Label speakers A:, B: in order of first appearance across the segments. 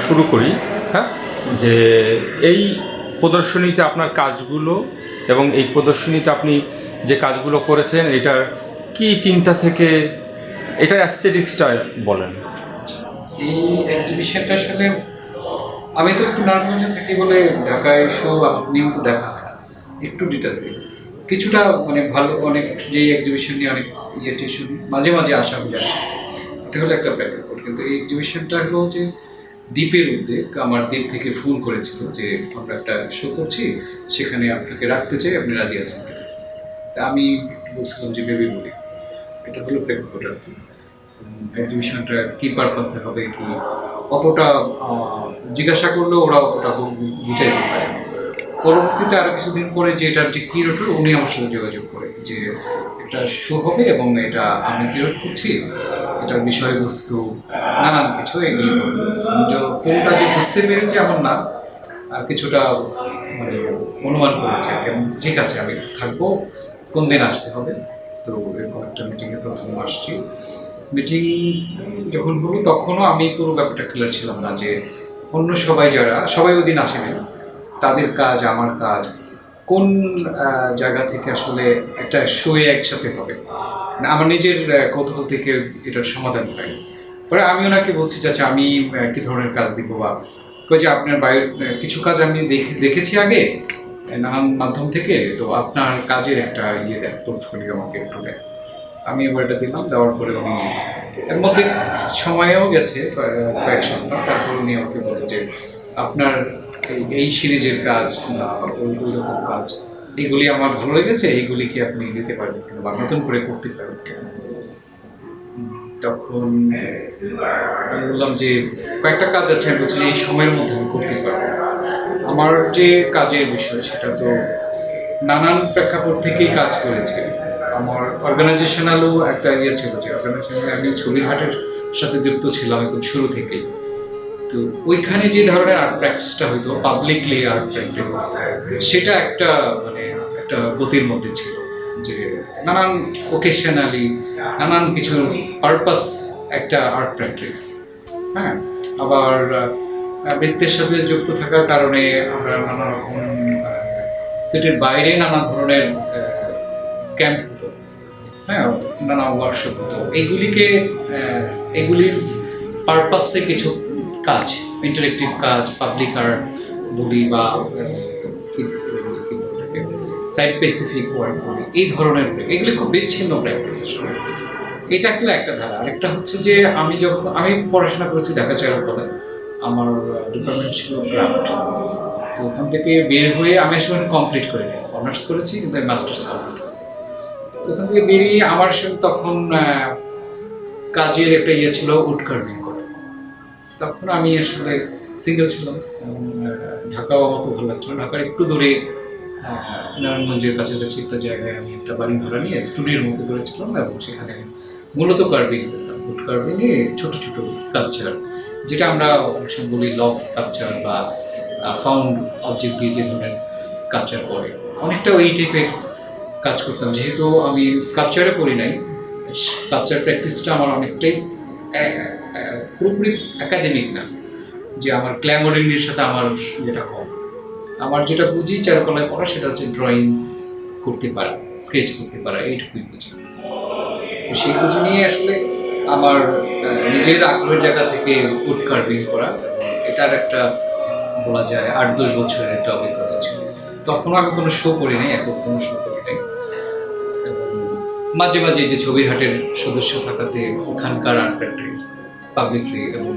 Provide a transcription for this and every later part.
A: শুরু করি। হ্যাঁ, যে এই প্রদর্শনীতে আপনার কাজগুলো এবং এই প্রদর্শনীতে আপনি যে কাজগুলো করেছেন এটার কি চিন্তা থেকে, এটা অ্যাস্থেটিক্সটা বলেন।
B: এই এক্সিবিশনটা আসলে আমি তো একটু নারায়ণগঞ্জে থাকি বলে ঢাকায় এসেও নিয়মিত দেখা হয় না, একটু ডিটেলসে কিছুটা মানে ভালো অনেক যে এক্সিবিশন নিয়ে অনেক টিউশন মাঝে মাঝে আসা হয়ে আসে, এটা হলো একটা প্রেক্ষাপট। কিন্তু এই এক্সিবিশনটা হলো যে দ্বীপের উদ্যোগ, আমার দ্বীপ থেকে ফোন করেছিল যে আমরা একটা শো করছি, সেখানে আপনাকে রাখতে চাই, আপনি রাজি আছেন কিনা। তা আমি একটু বলছিলাম যে বেবি বলি, এটা হলো প্রেক্ষাপট আর কি। এক্সিবিশনটা কী পারপাসে হবে, কি অতটা জিজ্ঞাসা করলেও ওরা অতটা বুঝাইতে পারে। পরবর্তীতে আরও কিছুদিন পরে যে এটার যে কিউরেটর উনি আমার সাথে যোগাযোগ করে যে একটা শো হবে এবং এটা আমি কিউরেট করছি, এটার বিষয়বস্তু নানান কিছু এগুলি পুরোটা যে বুঝতে পেরেছি এমন না, আর কিছুটা মানে অনুমান করেছি আর কি। ঠিক আছে আমি থাকবো, কোন দিন আসতে হবে। তো এরকম একটা মিটিংয়ে প্রথম আসছি। মিটিং যখন হলো তখনও আমি পুরো ব্যাপারটা ক্লিয়ার ছিলাম না যে অন্য সবাই ওই দিন আসেনি, তাদের কাজ আমার কাজ কোন জায়গা থেকে আসলে একটা শোয়ে একসাথে হবে, মানে আমার নিজের কৌতূহল থেকে এটার সমাধান পাই। পরে আমি ওনাকে বলছি চাচা আমি কী ধরনের কাজ দিব, বা কই যে আপনার বাইরের কিছু কাজ আমি দেখেছি আগে নানান মাধ্যম থেকে, তো আপনার কাজের একটা দেন, পোর্টফোলিও আমাকে একটু দেন। আমি এবার এটা দিলাম, দেওয়ার পরে উনি এর মধ্যে সময়ও গেছে কয়েক সপ্তাহ, তারপর উনি আমাকে বলল যে আপনার এই সিরিজের কাজ বা ওই রকম কাজ এগুলি আমার ভালো লেগেছে, এইগুলিকে আপনি দিতে পারবেন কিনা বা নতুন করে করতে পারবেন কিনা। তখন আমি বললাম যে কয়েকটা কাজ আছে, আমি বলছি এই সময়ের মধ্যে আমি করতে পারবো। আমার যে কাজের বিষয় সেটা তো নানান প্রেক্ষাপট থেকেই কাজ করেছে। আমার অর্গানাইজেশনালও একটা ছিল যে অর্গানাইজেশনে আমি ছবির হাটের সাথে যুক্ত ছিলাম একদম শুরু থেকেই। তো ওইখানে যে ধরনের আর্ট প্র্যাকটিসটা হইতো, পাবলিকলি আর্ট প্র্যাকটিস, সেটা একটা মানে একটা গতির মধ্যে ছিল যে নানান ওকেশনালি নানান কিছু পারপাস একটা আর্ট প্র্যাকটিস। হ্যাঁ, আবার বৃত্তের সাথে যুক্ত থাকার কারণে আমরা নানা রকম সিটির বাইরে নানা ধরনের ক্যাম্প হতো, হ্যাঁ, নানা ওয়ার্কশপ হতো। এগুলির পারপাসে কিছু কাজ, ইন্টারেক্টিভ কাজ, পাবলিক আর্ট বলি বা সাইট স্পেসিফিক ওয়ার্ক বলি, এই ধরনের এগুলি খুব বিচ্ছিন্ন প্র্যাকটিস আসলে। এটা একটা ধারা। আরেকটা হচ্ছে যে আমি পড়াশোনা করেছি ঢাকা চারুকলায়, আমার ডিপার্টমেন্ট ছিল ক্রাফট। তো ওখান থেকে বের হয়ে আমি আসলে কমপ্লিট করিনি, অনার্স করেছি কিন্তু আমি মাস্টার্স কমপ্লিট করি। ওখান থেকে বেরিয়ে আমার তখন কাজের একটা ছিল উড কার্ভিং করা। তখন আমি আসলে সিঙ্গেল ছিলাম, ঢাকাও আমার তো ভালো লাগছিল। ঢাকার একটু দূরে নারায়ণগঞ্জের কাছাকাছি একটা জায়গায় আমি একটা বাড়ি ভাড়া নিয়ে স্টুডিওর মতো করেছিলাম এবং সেখানে আমি মূলত কার্ভিং করতাম। উড কার্ভিংয়ে ছোটো ছোটো স্কাল্পচার, যেটা আমরা অনেক সময় বলি লক স্কাল্পচার বা ফাউন্ড অবজেক্ট দিয়ে যে ধরনের স্কাল্পচার করে, অনেকটা ওই টাইপের কাজ করতাম। যেহেতু আমি স্কাল্পচারে করি নাই, স্কাল্পচার প্র্যাকটিসটা আমার অনেকটাই পুরোপুরি একাডেমিক না, যে আমার ক্ল্যামোডিংয়ের সাথে আমার যেটা কম। আমার যেটা বুঝি চারুকলায় পড়া সেটা হচ্ছে ড্রয়িং করতে পারা, স্কেচ করতে পারা, এইটুকুই বুঝি। তো সেই বুঝি নিয়ে আসলে আমার নিজের আগ্রহের জায়গা থেকে উড কার্ভিং করা, এটার একটা বলা যায় 8-10 বছরের একটা অভিজ্ঞতা ছিল। তখনও আমি কোনো শো করি নাই, একক কোনো শো করি নাই। এবং মাঝে মাঝে যে ছবির হাটের সদস্য থাকাতে ওখানকার আর্ট প্র্যাকটিস পাবলিকলি এবং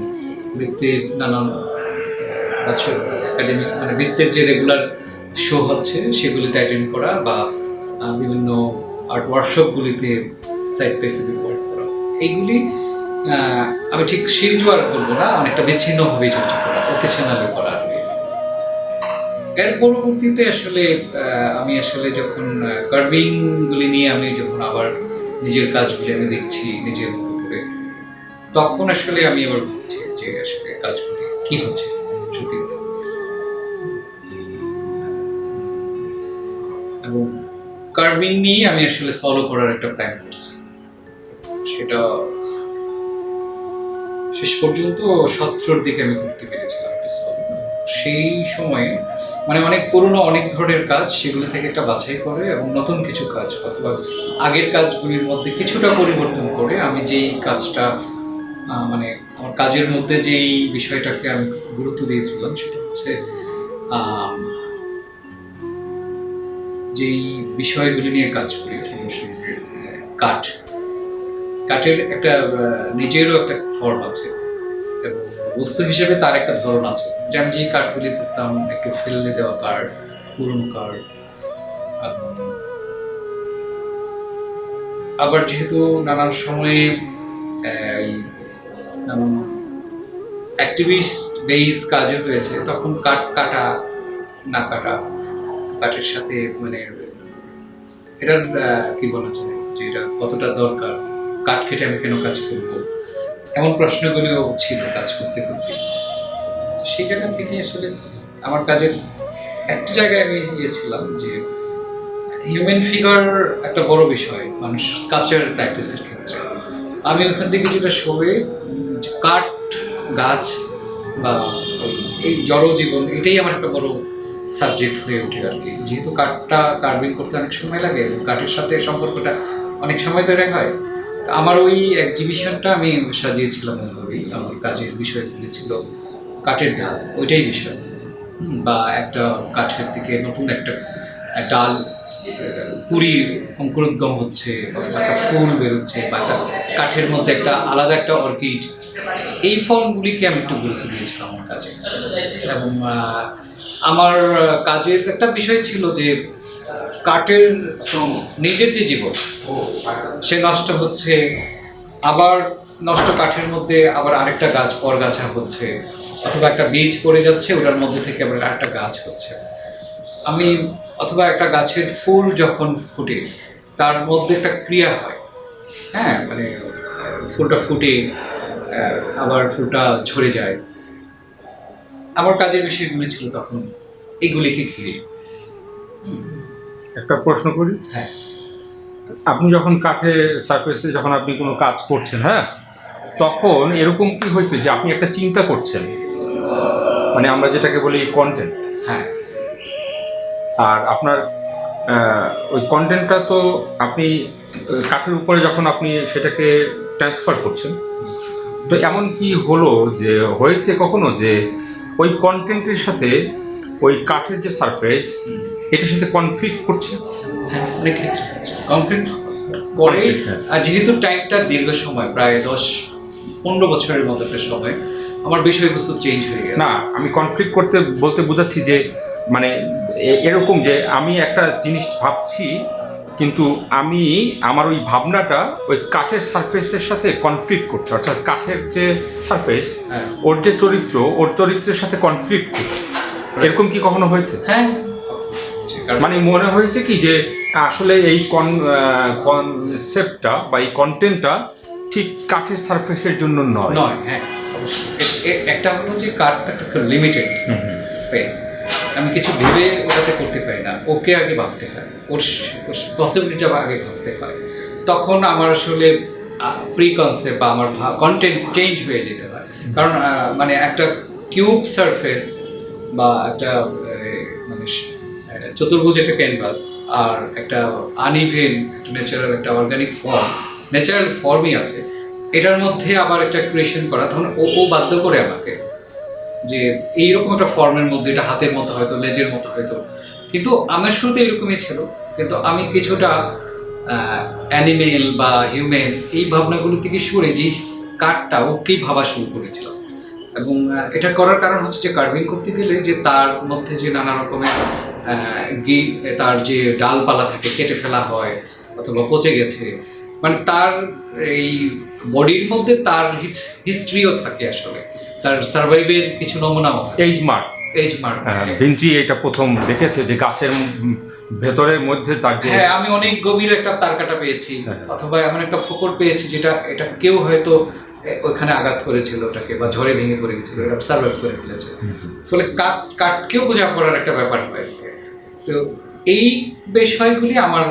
B: বৃত্তের নানান বছর একাডেমিক মানে বৃত্তের যে রেগুলার শো হচ্ছে সেগুলিতে অ্যাটেন্ড করা বা বিভিন্ন আর্ট ওয়ার্কশপগুলিতে সাইট স্পেসিফিক ওয়ার্ক করা, এইগুলি আমি ঠিক সিরিজ ওয়ার্ক বলবো না, অনেকটা বিচ্ছিন্নভাবেই চর্চা করা, ওকেশনালি করা আর কি। এর পরবর্তীতে আসলে আমি আসলে যখন কার্ভিংগুলি নিয়ে আমি যখন আবার নিজের কাজগুলি আমি দেখছি নিজের মতো করে, তখন আসলে আমি আবার ভাবছি যে আসলে কাজগুলি কী হচ্ছে সত্যি কথা। এবং কার্ভিং নিয়ে আমি আসলে সলো করার একটা প্ল্যান করছি। শেষ পর্যন্ত 17 দিকে আমি করতে পেরেছিলাম পিস্তল। সেই সময়ে মানে অনেক পুরনো অনেক ধরনের কাজ সেগুলি থেকে একটা বাছাই করে এবং নতুন কিছু কাজ অথবা আগের কাজগুলির মধ্যে কিছুটা পরিবর্তন করে আমি যেই কাজটা মানে আমার কাজের মধ্যে যেই বিষয়টাকে আমি গুরুত্ব দিয়েছিলাম সেটা হচ্ছে যেই বিষয়গুলি নিয়ে কাজ করি কাঠ কাঠের একটা নিজেরও একটা ফর্ম আছে এবং বস্তু হিসেবে তার একটা ধরন আছে, যে আমি যে কাঠগুলি করতাম একটু ফেলে দেওয়া কাঠ, পুরনো কাঠ। আবার যেহেতু নানান সময়ে নানান অ্যাক্টিভিস্ট বেস কাজও হয়েছে, তখন কাঠ কাটা না কাটা, কাঠের সাথে মানে এটার কি বলা যায় যে এটা কতটা দরকার, কাঠ কেটে আমি কেন কাজ করবো, এমন প্রশ্নগুলিও ছিল কাজ করতে করতে। সেই জায়গা থেকে আসলে আমার কাজের একটা জায়গায় আমি গিয়েছিলাম যে হিউম্যান ফিগার একটা বড় বিষয় মানুষ স্কালপচারাল প্র্যাকটিসের ক্ষেত্রে। আমি ওখান থেকে যেটা শোবে কাঠ, গাছ বা এই জড় জীবন, এটাই আমার একটা বড় সাবজেক্ট হয়ে ওঠে আর কি। যেহেতু কাঠটা কার্ভিং করতে অনেক সময় লাগে এবং কাঠের সাথে সম্পর্কটা অনেক সময় ধরে হয়, তো আমার ওই এক্সিবিশনটা আমি সাজিয়েছিলাম ওইভাবেই। আমার কাজের বিষয়গুলি ছিল কাঠের ঢাল, ওইটাই বিষয়। বা একটা কাঠের থেকে নতুন একটা ডাল কুড়ি অঙ্কুরোদ্গম হচ্ছে, অথবা একটা ফুল বেরোচ্ছে, বা একটা কাঠের মধ্যে একটা আলাদা একটা অর্কিড, এই ফর্মগুলিকে আমি একটু গুরুত্ব দিয়েছিলাম আমার কাজে। এবং আমার কাজের একটা বিষয় ছিল যে কাঠের নিজের যে জীবন সে নষ্ট হচ্ছে, আবার নষ্ট কাঠের মধ্যে আবার আরেকটা গাছ পরগাছা হচ্ছে, অথবা একটা বীজ পড়ে যাচ্ছে ওটার মধ্যে থেকে আবার আরেকটা গাছ হচ্ছে। আমি অথবা একটা গাছের ফুল যখন ফুটে তার মধ্যে একটা ক্রিয়া হয়, হ্যাঁ মানে ফুলটা ফুটে আবার ফুলটা ঝরে যায়। আমার কাজের বিষয়গুলি ছিল তখন এগুলিকে ঘিরে।
A: একটা প্রশ্ন করি,
B: হ্যাঁ,
A: আপনি যখন কাঠের সারফেসে যখন আপনি কোনো কাজ করছেন, হ্যাঁ, তখন এরকম কি হয়েছে যে আপনি একটা চিন্তা করছেন, মানে আমরা যেটাকে বলি কন্টেন্ট,
B: হ্যাঁ,
A: আর আপনার ওই কন্টেন্টটা তো আপনি কাঠের উপরে যখন আপনি সেটাকে ট্রান্সফার করছেন, তো এমন কি হলো যে হয়েছে কখনো যে ওই কন্টেন্টের সাথে ওই কাঠের যে সারফেস এটার সাথে কনফ্লিক্ট করছে?
B: হ্যাঁ, অনেক ক্ষেত্রে কমপ্লিট করে। আর যেহেতু টাইমটা দীর্ঘ সময়, প্রায় 10-15 বছরের মতো একটা সময়, আমার বিষয়বস্তু চেঞ্জ হয়ে গেছে।
A: না, আমি কনফ্লিক্ট করতে বলতে বোঝাচ্ছি যে মানে এরকম যে আমি একটা জিনিস ভাবছি, কিন্তু আমি আমার ওই ভাবনাটা ওই কাঠের সারফেসের সাথে কনফ্লিক্ট করছে, অর্থাৎ কাঠের যে সারফেস ওর যে চরিত্র, ওর চরিত্রের সাথে কনফ্লিক্ট করছে। এরকম কি কখনো হয়েছে?
B: হ্যাঁ,
A: মানে মনে হয়েছে কি যে আসলে এই কনসেপ্টটা বা এই কন্টেন্টটা ঠিক কাঠের সারফেসের জন্য নয়।
B: হ্যাঁ অবশ্যই। একটা হলো যে কাঠটা একটা লিমিটেড স্পেস, আমি কিছু ভেবে ওটাতে করতে পারি না, ওকে আগে ভাবতে হয়, ওর পসিবিলিটিটা আগে ভাবতে হয়। তখন আমার আসলে প্রি কনসেপ্ট বা আমার কন্টেন্ট চেঞ্জ হয়ে যেতে হয়। কারণ মানে একটা কিউব সারফেস বা একটা মানে চতুর্ভুজ একটা ক্যানভাস আর একটা আনইভেন একটা ন্যাচারাল একটা অর্গানিক ফর্ম, ন্যাচারাল ফর্মই আছে, এটার মধ্যে আবার একটা ক্রিয়েশন করা, তখন ও বাধ্য করে আমাকে যে এইরকম একটা ফর্মের মধ্যে, এটা হাতের মতো হয়তো, লেজের মতো হয়তো, কিন্তু আমার শুরুতে এরকমই ছিল, কিন্তু আমি কিছুটা অ্যানিমেল বা হিউম্যান এই ভাবনাগুলো থেকে সরে যে কাঠটা ওকেই ভাবা শুরু করেছিলাম। এবং এটা করার কারণ হচ্ছে যে কার্ভিং করতে গেলে যে তার মধ্যে যে নানা রকমের তার যে ডালপালা থাকে কেটে ফেলা হয় অথবা পচে গেছে, মানে তার এই বডির মধ্যে তার হিস্ট্রিও থাকে, আসলে তার সার্ভাইভের কিছু নমুনাও থাকে,
A: এইজ মার্ক। ভিঞ্চি এটা প্রথম দেখেছে যে গাছের ভেতরের মধ্যে তার যে,
B: হ্যাঁ, আমি অনেক গভীর একটা তার কাটা পেয়েছি, অথবা এমন একটা ফোকর পেয়েছি যেটা এটা কেউ হয়তো ওইখানে আঘাত করেছিল ওটাকে, বা ঝড়ে ভেঙে পড়ে গেছিল, এটা সার্ভাইভ করে ফেলেছে। ফলে কাঠকেও বোঝা পড়ার একটা ব্যাপার হয়। তো এই বিষয়গুলি আমার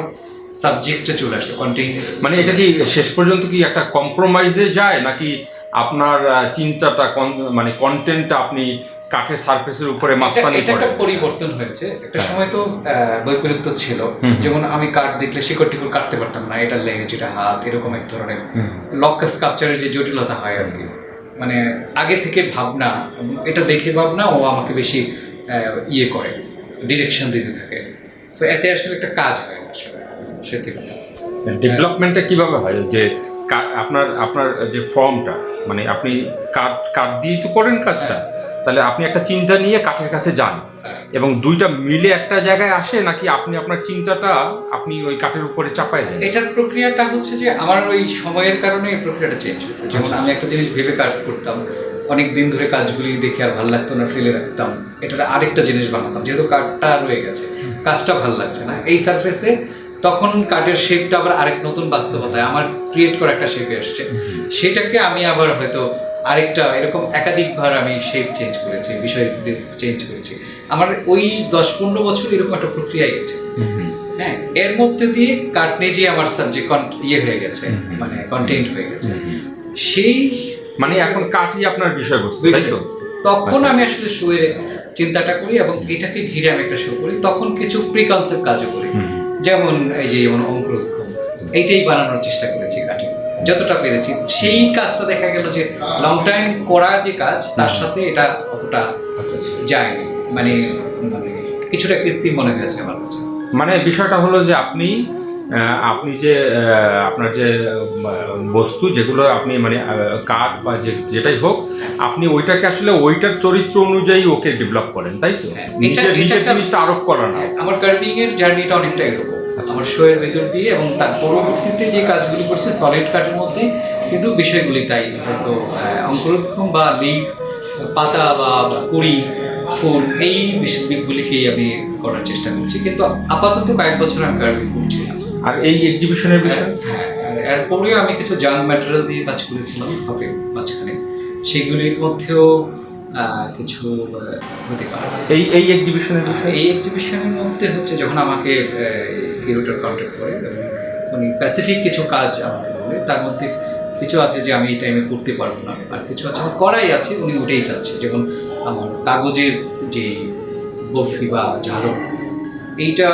B: সাবজেক্টে চলে আসছে কন্টেন্ট।
A: মানে এটা কি শেষ পর্যন্ত কি একটা কম্প্রোমাইজে যায়, নাকি আপনার চিন্তাটা মানে কন্টেন্টটা আপনি কাঠের সারফেসের উপরে মাস্তানি
B: এটা একটা
A: করেন?
B: পরিবর্তন হয়েছে। একটা সময় তো বৈপরীত্য ছিল, যেমন আমি কাঠ দেখলে শিকড় টিকড় কাটতে পারতাম না, এটা লেগে যেটা হাত, এরকম এক ধরনের লক্কা স্কাল্পচারের যে জটিলতা হয় আর কি, মানে আগে থেকে ভাবনা, এটা দেখে ভাবনা ও আমাকে বেশি ইয়ে করে, ডিরেকশন দিতে থাকে। তো এতে আসলে একটা কাজ হয় না আসলে সেটি।
A: ডেভেলপমেন্টটা কিভাবে হয় যে আপনার আপনার যে ফর্মটা, মানে আপনি কাঠ দিয়েই তো করেন কাজটা, তাহলে আপনি একটা চিন্তা নিয়ে কাঠের কাছে যান এবং দুইটা মিলে একটা জায়গায় আসে, নাকি আপনি আপনার চিন্তাটা আপনি ওই কাঠের উপরে চাপায় দেন?
B: এটার প্রক্রিয়াটা হচ্ছে যে আমার ওই সময়ের কারণে এই প্রক্রিয়াটা চেঞ্জ হয়েছে। যেমন আমি একটা জিনিস ভেবে কাজ করতাম, অনেক দিন ধরে কাজগুলি দেখে আর ভালো লাগতো না, ফেলে রাখতাম, এটার আরেকটা জিনিস বানাতাম, যেহেতু কাঠটা রয়ে গেছে, কাজটা ভালো লাগছে না এই সারফেসে, তখন কাঠের শেপটা আবার আরেক নতুন বাস্তবতায় আমার ক্রিয়েট করা একটা শেপে আসছে, সেটাকে আমি আবার হয়তো আরেকটা এরকম একাধিকবার আমি শেপ চেঞ্জ করেছি, বিষয় চেঞ্জ করেছি। আমার ওই 10-15 বছর এরকম একটা প্রক্রিয়া গেছে। হ্যাঁ, এর মধ্যে দিয়ে কাঠ নিজে আমার সাবজেক্ট ইয়ে হয়ে গেছে, মানে কন্টেন্ট হয়ে গেছে। সেই
A: মানে এখন কাঠই আপনার বিষয়বস্তু, তাই তো?
B: তখন আমি আসলে শোয়ের চিন্তাটা করি এবং এটাকে ঘিরে আমি একটা শো করি। তখন কিছু প্রিকনসেপ্ট কাজও করি, যেমন এই যে যেমন অঙ্কুরোদ্গম, এইটাই বানানোর চেষ্টা করেছি কাঠে যতটা পেরেছি। সেই কাজটা দেখা গেল যে লং টাইম করা যে কাজ, তার সাথে এটা অতটা যায়নি, মানে মানে কিছুটা কৃত্রিম মনে হয়েছে আমার কাছে।
A: মানে বিষয়টা হলো যে আপনি যে আপনার যে বস্তু যেগুলো আপনি মানে কাঠ বা যেটাই হোক, আপনি ওইটাকে আসলে ওইটার চরিত্র অনুযায়ী ওকে ডেভেলপ করেন, তাই তো? নিজের জিনিসটা আরোপ করা না।
B: আমার কার্ভিং এর জার্নিটা অনেকটা এরকম, আমার শোয়ের ভেতর দিয়ে, এবং তার পরবর্তীতে যে কাজগুলি করছে সলিড কাঠের মধ্যে, কিন্তু বিষয়গুলি তাই হয়তো অঙ্কুরোদ্গম বা লিফ, পাতা বা কুড়ি, ফুল, এই দিকগুলিকেই আমি করার চেষ্টা করছি। কিন্তু আপাতত কয়েক বছর আমি কার্ভিং করছি।
A: আর এই এক্সিবিশনের বিষয়,
B: হ্যাঁ, এরপরেও আমি কিছু জাং ম্যাটেরিয়াল দিয়ে কাজ করেছিলাম হবে মাঝখানে, সেগুলির মধ্যেও কিছু হতে পারে।
A: এই এক্সিবিশনের বিষয়,
B: এই এক্সিবিশনের মধ্যে হচ্ছে যখন আমাকে কিউরেটর কন্ট্যাক্ট করে এবং উনি স্পেসিফিক কিছু কাজ আমাকে বলে, তার মধ্যে কিছু আছে যে আমি এই টাইমে করতে পারবো না, আর কিছু আছে আমার করাই আছে, উনি ওটাই চাচ্ছে। যেমন আমার কাগজের যে বরফি বা ঝাড়ক, এইটা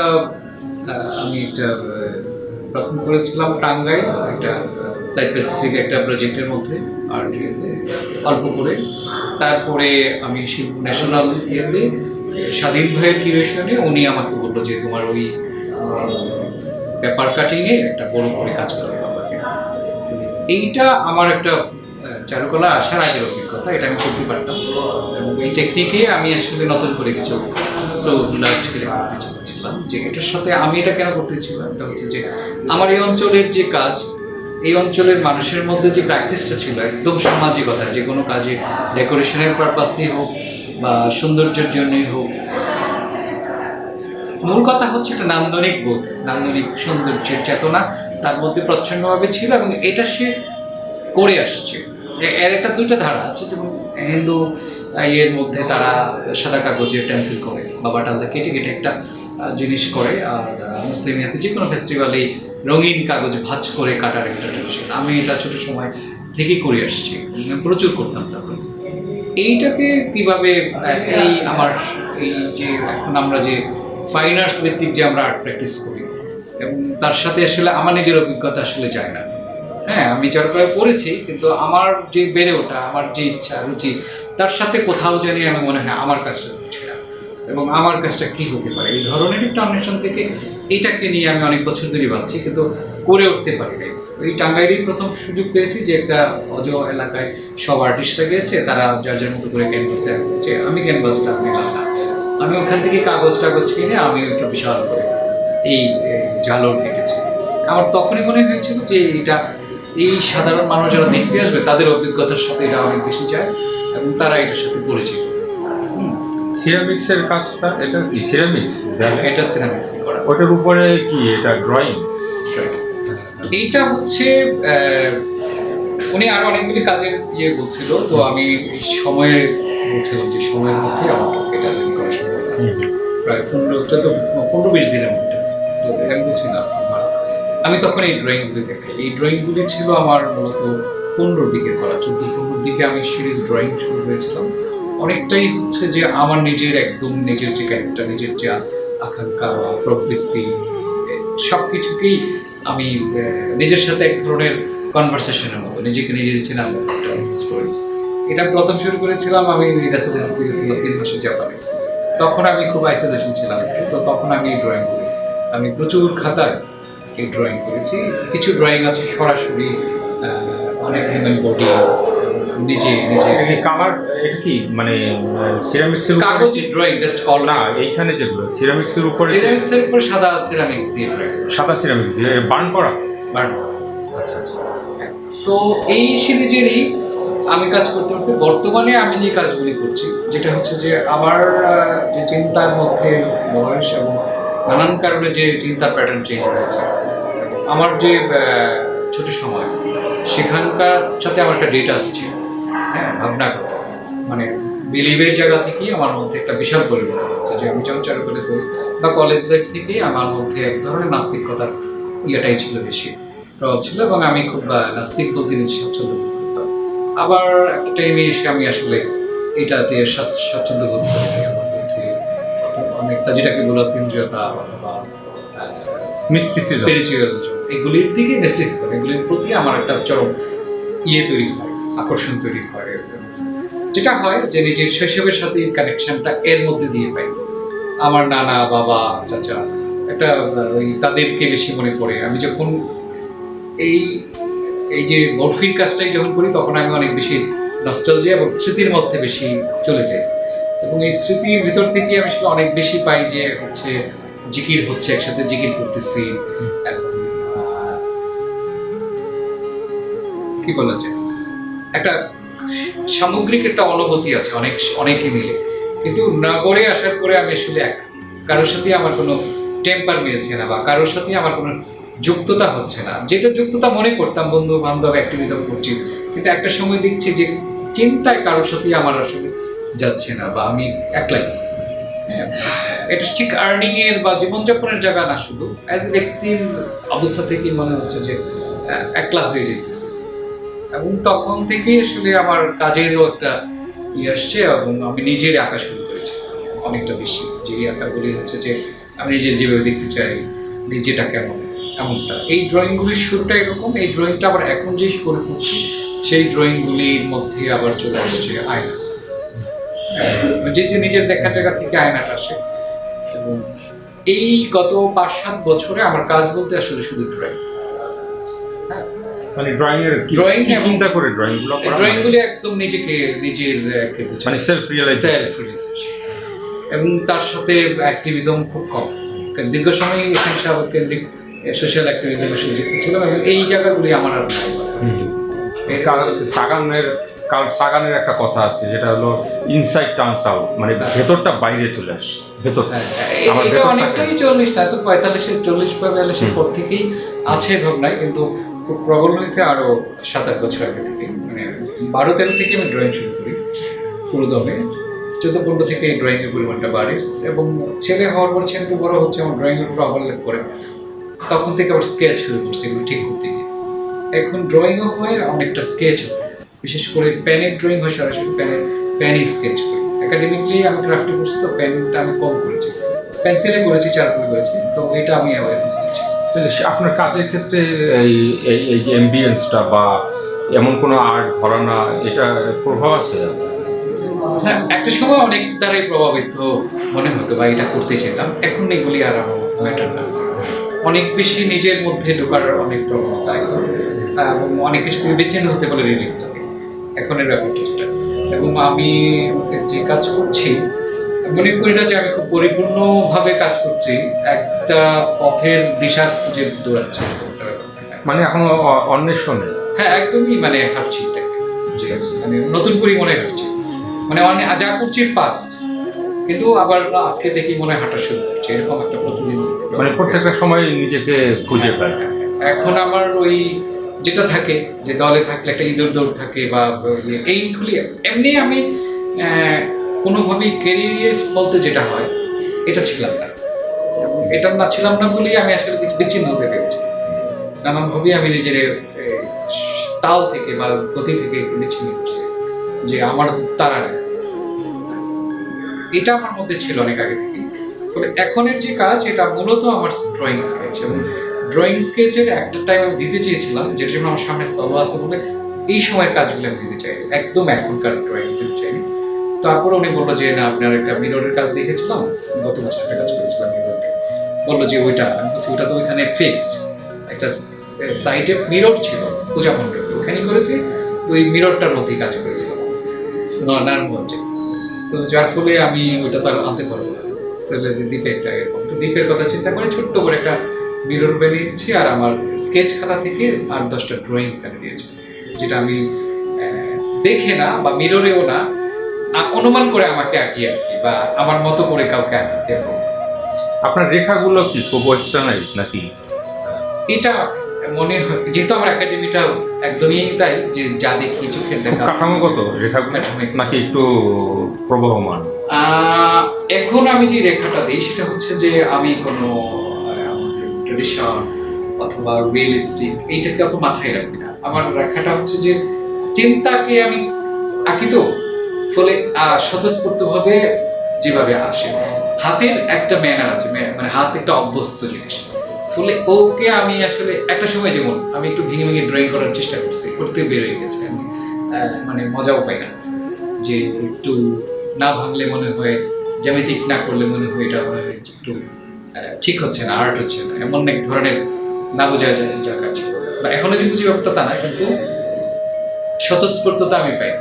B: আমি একটা প্রথম করেছিলাম টাঙ্গাইল একটা সাইট স্পেসিফিক একটা প্রজেক্টের মধ্যে, আর অল্প করে। তারপরে আমি ন্যাশনাল ইয়েতে স্বাধীন ভাইয়ের কিউরেশনে উনি আমাকে বললো যে তোমার ওই পেপার কাটিংয়ে একটা বড় করে কাজ করতে হবে। এইটা আমার একটা চারুকলা আসার আগের অভিজ্ঞতা, এটা আমি করতে পারতাম, এবং এই টেকনিকে আমি আসলে নতুন করে কিছু লার্জ স্কেলে করতে চেয়েছিলাম। যে এটার সাথে আমি এটা কেন করতে ছিলাম, এটা হচ্ছে যে আমার এই অঞ্চলের যে কাজ, এই অঞ্চলের মানুষের মধ্যে যে প্র্যাকটিসটা ছিল একদম সামাজিকতা, যে কোনো কাজে ডেকোরেশনের পারপাসেই হোক বা সৌন্দর্যের জন্যই হোক, মূল কথা হচ্ছে একটা নান্দনিক বোধ, নান্দনিক সৌন্দর্যের চেতনা তার মধ্যে প্রচ্ছন্নভাবে ছিল, এবং এটা সে করে আসছে। এর একটা দুইটা ধারা আছে, যেমন হিন্দু ইয়ের মধ্যে তারা সাদা কাগজে পেন্সিল করে বা বাটালটা কেটে কেটে একটা জিনিস করে, আর মুসলিম ইহাতে যে কোনো ফেস্টিভ্যালে রঙিন কাগজ ভাঁজ করে কাটার একটা ট্রেডিশন। আমি এটা ছোটো সময় থেকেই করে আসছি, প্রচুর করতাম তখন। এইটাকে কীভাবে এই আমার এই যে এখন আমরা যে ফাইন আর্টস ভিত্তিক যে আমরা আর্ট প্র্যাকটিস করি, এবং তার সাথে আসলে আমার নিজের অভিজ্ঞতা আসলে যায় না। হ্যাঁ, আমি চারুকলা পড়েছি, কিন্তু আমার যে বেড়ে ওঠা, আমার যে ইচ্ছা রুচি, তার সাথে কোথাও জানি আমি মনে হয় আমার কাজটা হচ্ছে না, এবং আমার কাজটা কী হতে পারে, এই ধরনের একটা অন্বেষণ থেকে এটাকে নিয়ে আমি অনেক বছর ধরে ভাবছি, কিন্তু করে উঠতে পারি নাই। ওই টাঙ্গাইলেই প্রথম সুযোগ পেয়েছি যে একটা অজ এলাকায় সব আর্টিস্টরা গিয়েছে, তারা যার যার মতো করে ক্যানভাসে আঁকছে, আমি ক্যানভাসটা নিলাম না, আমি ওখান থেকে কাগজ কিনে আমি একটা বিশাল করে এই ঝালর কেটেছি। আমার তখনই মনে হয়েছিল যে এটা এই সাধারণ মানুষ যারা দেখতে আসবে তাদের অভিজ্ঞতার সাথে এটা অনেক বেশি যায়, এবং তারা এটার সাথে পরিচিত।
A: সিরামিক্সের কাজটা, এটা কি সিরামিক্স?
B: এটা সিরামিক্স করা।
A: ওটার উপরে কি এটা ড্রয়িং?
B: এইটা হচ্ছে উনি আরো অনেকগুলি কাজের ইয়ে বলছিল, তো আমি এই সময়ে বলছিলাম যে সময়ের মধ্যে আমার এটা করা সম্ভব না, প্রায় 15-20 দিনের মধ্যে। তো আমি বলছি না, আমি তখন এই ড্রয়িংগুলি দেখাই। এই ড্রয়িংগুলি ছিল আমার মূলত 2015 দিকে করা, 14-15 দিকে আমি সিরিজ ড্রয়িং শুরু করেছিলাম। অনেকটাই হচ্ছে যে আমার নিজের একদম নিজের যে ক্যারেক্টার, নিজের যে আকাঙ্ক্ষা বা প্রবৃত্তি, সব কিছুকেই আমি নিজের সাথে এক ধরনের কনভারসেশনের মতো নিজেকে নিজে চেনার মতো একটা স্টোরি। এটা প্রথম শুরু করেছিলাম আমি রেসিডেন্সিতে গেছিলাম 3 মাসের জাপানে। তখন আমি খুব আইসোলেশন ছিলাম, তো তখন আমি ড্রয়িং করি। আমি প্রচুর খাতায় এই ড্রয়িং করেছি। কিছু ড্রয়িং আছে সরাসরি অনেক হিউম্যান বডি নিজে নিজে
A: কালার, এটা কি মানে সিরামিক্সের
B: কাগজে ড্রয়িং জাস্ট কল
A: না, এইখানে যেগুলো সিরামিক্সের উপরে,
B: সিরামিক্সের উপর সাদা সিরামিক্স দিয়ে ড্রয়িং
A: সাদা সিরামিক্স দিয়ে বার্ন করা।
B: বানানো।
A: আচ্ছা আচ্ছা।
B: তো এই সিরিজেরই আমি কাজ করতে করতে বর্তমানে আমি যে কাজগুলি করছি, যেটা হচ্ছে যে আমার যে চিন্তার মধ্যে বয়স এবং নানান কারণে যে চিন্তার প্যাটার্ন চেঞ্জ হয়েছে, আমার যে ছোট সময় সেখানকার সাথে আমার একটা ডেটা আসছে, হ্যাঁ, ভাবনা করতে, মানে বিলিভের জায়গা থেকেই আমার মধ্যে একটা বিশাল পরিবর্তন হচ্ছে। যে আমি যখন চারুকলে করি বা কলেজ লাইফ থেকেই আমার মধ্যে এক ধরনের নাস্তিকতার ইয়েটাই ছিল, বেশি প্রভাব ছিল, এবং আমি খুব নাস্তিক বলতে নিজে স্বাচ্ছন্দ্য বোধ করতাম। আবার একটা টাইমে এসে আমি আসলে এটাতে স্বাচ্ছন্দ্য বোধ করি। আমার মধ্যে অনেকটা যেটাকে বলা তিন্দ্রিয়তা অথবা
A: মিস্টিসিজম,
B: স্পিরিচুয়ালিজম, এগুলির দিকে মিস্টিসিজম, এগুলির প্রতি আমার একটা চরম ইয়ে তৈরি হয়, আকর্ষণ তৈরি হয়। যেটা হয় যে নিজের শৈশবের সাথে কানেকশনটা এর মধ্যে দিয়ে পাই। আমার নানা, বাবা, চাচা, একটা ওই তাদেরকে বেশি মনে পড়ে। আমি যখন এই এই যে বরফির কাজটাই যখন করি, তখন আমি অনেক বেশি নস্টালজিয়া এবং স্মৃতির মধ্যে বেশি চলে যাই, এবং এই স্মৃতির ভিতর থেকে আমি আসলে অনেক বেশি পাই যে হচ্ছে জিকির হচ্ছে, একসাথে জিকির করতেছি, এবং কি বলা যায়, একটা সামগ্রিক একটা অনুভূতি আছে অনেকে মিলে। কিন্তু নগরে আসার পরে আমি আসলে একা, কারোর সাথে আমার কোনো টেম্পার মিলছে না, বা কারোর সাথে আমার কোনো যুক্ততা হচ্ছে না। যেটা যুক্ততা মনে করতাম, বন্ধু বান্ধব অ্যাক্টিভিজম করছি, কিন্তু একটা সময় দেখছি যে চিন্তায় কারোর সাথে আমার আসলে যাচ্ছে না, বা আমি একলাই। হ্যাঁ, এটা ঠিক আর্নিং এর বা জীবনযাপনের জায়গা না, শুধু অ্যাজ এ ব্যক্তির অবস্থা থেকে মনে হচ্ছে যে একলা হয়ে যেতেছে। এবং তখন থেকেই আসলে আমার কাজেরও একটা ইয়ে আসছে, এবং আমি নিজের আঁকা শুরু করেছি অনেকটা বেশি। যে আঁকাগুলি হচ্ছে যে আমি নিজের যেভাবে দেখতে চাই, নিজেটা কেমন, এমনটা। এই ড্রয়িংগুলির শুরুটা এরকম। এই ড্রয়িংটা আবার এখন যে করে করছি, সেই ড্রয়িংগুলির মধ্যে আবার চলে আসছে আয়না, যে নিজের দেখার জায়গা থেকে আয়নাটা আসে। এবং এই গত 5-7 বছরে আমার কাজ বলতে আসলে শুধু ড্রয়িং।
A: মানে ড্রয়িং এর
B: Drawing
A: কি
B: এবং-
A: চিন্তা করে ড্রয়িং গুলো করা,
B: ড্রয়িংগুলি একদম নিজের
A: মানে সেলফ রিয়েলাইজেশন।
B: এবং তার সাথে অ্যাক্টিভিজম খুব কম। দীর্ঘ সময় এসেন্সিয়াল কেন্দ্রিক সোশ্যাল অ্যাক্টিভিজমের সাথে যুক্ত ছিলাম, এবং এই জায়গাগুলি আমার আর নাই।
A: কাল সাগানের একটা কথা আছে, যেটা হলো ইনসাইড টার্নস আউট, মানে ভেতরটা বাইরে চলে আসে। ভেতর আমার
B: এটা
A: ভেতরটা
B: অনেকটাই 40 না, তো 45-40 পর থেকেই আছে ভাবনায়, কিন্তু খুব প্রবল হয়েছে আরো 7-8 বছর আগে থেকে। মানে 12-13 থেকে আমি ড্রয়িং শুরু করি পুরোদমে। 14-15 থেকে এই ড্রয়িং এর পরিমাণটা বাড়ে, এবং ছেলে হওয়ার পর ছেলে একটু বড় হচ্ছে, আমার ড্রয়িং এর উপর ওভারল্যাপ করে, তখন থেকে আবার স্কেচ শুরু করছে এগুলো ঠিক করতে গিয়ে। এখন ড্রয়িংও হয়, অনেকটা স্কেচ হয়, বিশেষ করে পেনের ড্রয়িং হয় সরাসরি, পেনই স্কেচ করি। একাডেমিকলি আমি ক্রাফটে করছি, তো পেনটা আমি কম করেছি, পেন্সিলে করেছি, চারকোলে করেছি, তো এটা আমি অ্যাভয়েড করেছি।
A: আপনার কাজের ক্ষেত্রে এই এই এই যে অ্যাম্বিয়েন্সটা বা এমন কোনো আর্ট ঘরানা, এটা প্রভাব আছে?
B: হ্যাঁ, একটা সময় অনেক দ্বারাই প্রভাবিত মনে হতো বা এটা করতে চেতাম। এখন এগুলি আর আমার ম্যাটার না, অনেক বেশি নিজের মধ্যে ঢোকার অনেক প্রবণতা এখন, এবং অনেক কিছু থেকে বেছে হতে বলে রিলিফ লাগে এখনের ব্যাপারটা যেটা। এবং আমি যে কাজ করছি, মনে করি না যে আমি খুব পরিপূর্ণভাবে কাজ করছি, একটা পথের দিশা খুঁজে দৌড়াচ্ছি।
A: মানে এখনো অন্বেষণে?
B: হ্যাঁ, একদমই মানে হাঁটছি এটাকে, মানে নতুন করে মনে হাঁটছি, মানে যা করছি পাস্ট, কিন্তু আবার আজকে দেখি মনে হাঁটা শুরু করছে, এরকম একটা প্রতিদিন।
A: মানে প্রত্যেকটা সময় নিজেকে খুঁজে পায়।
B: এখন আমার ওই যেটা থাকে যে দলে থাকলে একটা ইঁদুর দৌড় থাকে, বা এইগুলি এমনি আমি কোনোভাবেই ক্যারিয়ার বলতে যেটা হয় এটা ছিলাম না, এবং এটা না ছিলাম না বলেই আমি আসলে কিছু বিচ্ছিন্ন হতে পেরেছি। নানানভাবেই আমি নিজের তাল থেকে বা গতি থেকে একটু বিচ্ছিন্ন করছে, যে আমার তারা নেই। এটা আমার মধ্যে ছিল অনেক আগে থেকে। ফলে এখনের যে কাজ এটা মূলত আমার ড্রয়িং স্কেচ, এবং ড্রয়িং স্কেচের একটা টাইম আমি দিতে চেয়েছিলাম, যেটা জন্য আমার সামনে সলো আছে বলে এই সময়ের কাজগুলো আমি দিতে চাই, একদম এখনকার ড্রয়িং দিতে চাইনি। তারপরে উনি বললো যে না, আপনার একটা মিররের কাজ দেখেছিলাম, গত বছর একটা কাজ করেছিলাম মিররে, বললো যে ওইটা, আমি বলছি ওটা তো ওইখানে ফিক্সড একটা সাইডে মিরর ছিল পূজা মণ্ডপে, ওখানেই করেছি, তো ওই মিররটার মধ্যেই কাজ করেছিলাম নারায়ণগঞ্জে। তো যার ফলে আমি ওইটা তো আর আনতে পারবো না, তাহলে দ্বীপে একটা এরকম, তো দ্বীপের কথা চিন্তা করে ছোট্ট করে একটা মিরর বানিয়েছি, আর আমার স্কেচ খাতা থেকে 8-10টা ড্রয়িং এখানে দিয়েছি, যেটা আমি দেখে না বা মিররেও না, অনুমান করে আমাকে আঁকি আর কি, বা আমার মতো করে কাউকে আঁকি এরকম।
A: আপনার রেখাগুলো কি খুব ওয়েস্টার্নাইজ নাকি?
B: এটা মনে হয়, যেহেতু আমার একাডেমিটা একদমই তাই, যে যা দেখি চোখের
A: খুব
B: দেখা
A: কাঠামোগত রেখাগুলো
B: কাঠামোগত।
A: নাকি একটু প্রবহমান?
B: এখন আমি যে রেখাটা দিই সেটা হচ্ছে যে আমি কোনো আমাদের ট্রেডিশন অথবা রিয়েলিস্টিক এইটাকে অত মাথায় রাখি না। আমার রেখাটা হচ্ছে যে চিন্তাকে আমি আঁকি, তো ফলে স্বতঃস্ফূর্তভাবে যেভাবে আসে, হাতের একটা ম্যানার আছে, মানে হাত একটা অভ্যস্ত জিনিস, ফলে ওকে আমি আসলে একটা সময় যেমন আমি একটু ভেঙে ভেঙে ড্রয়িং করার চেষ্টা করছি, করতে বের হয়ে গেছে, আমি মানে মজাও পাই না, যে একটু না ভাঙলে মনে হয়, জ্যামিতিক না করলে মনে হয় এটা মনে হয় যে একটু ঠিক হচ্ছে না, আর্ট হচ্ছে না, এমন এক ধরনের না বোঝা যায় জায়গা ছিল, বা এখনো যে বুঝি ব্যাপারটা তা না, কিন্তু স্বতঃস্ফূর্ততা আমি পাই।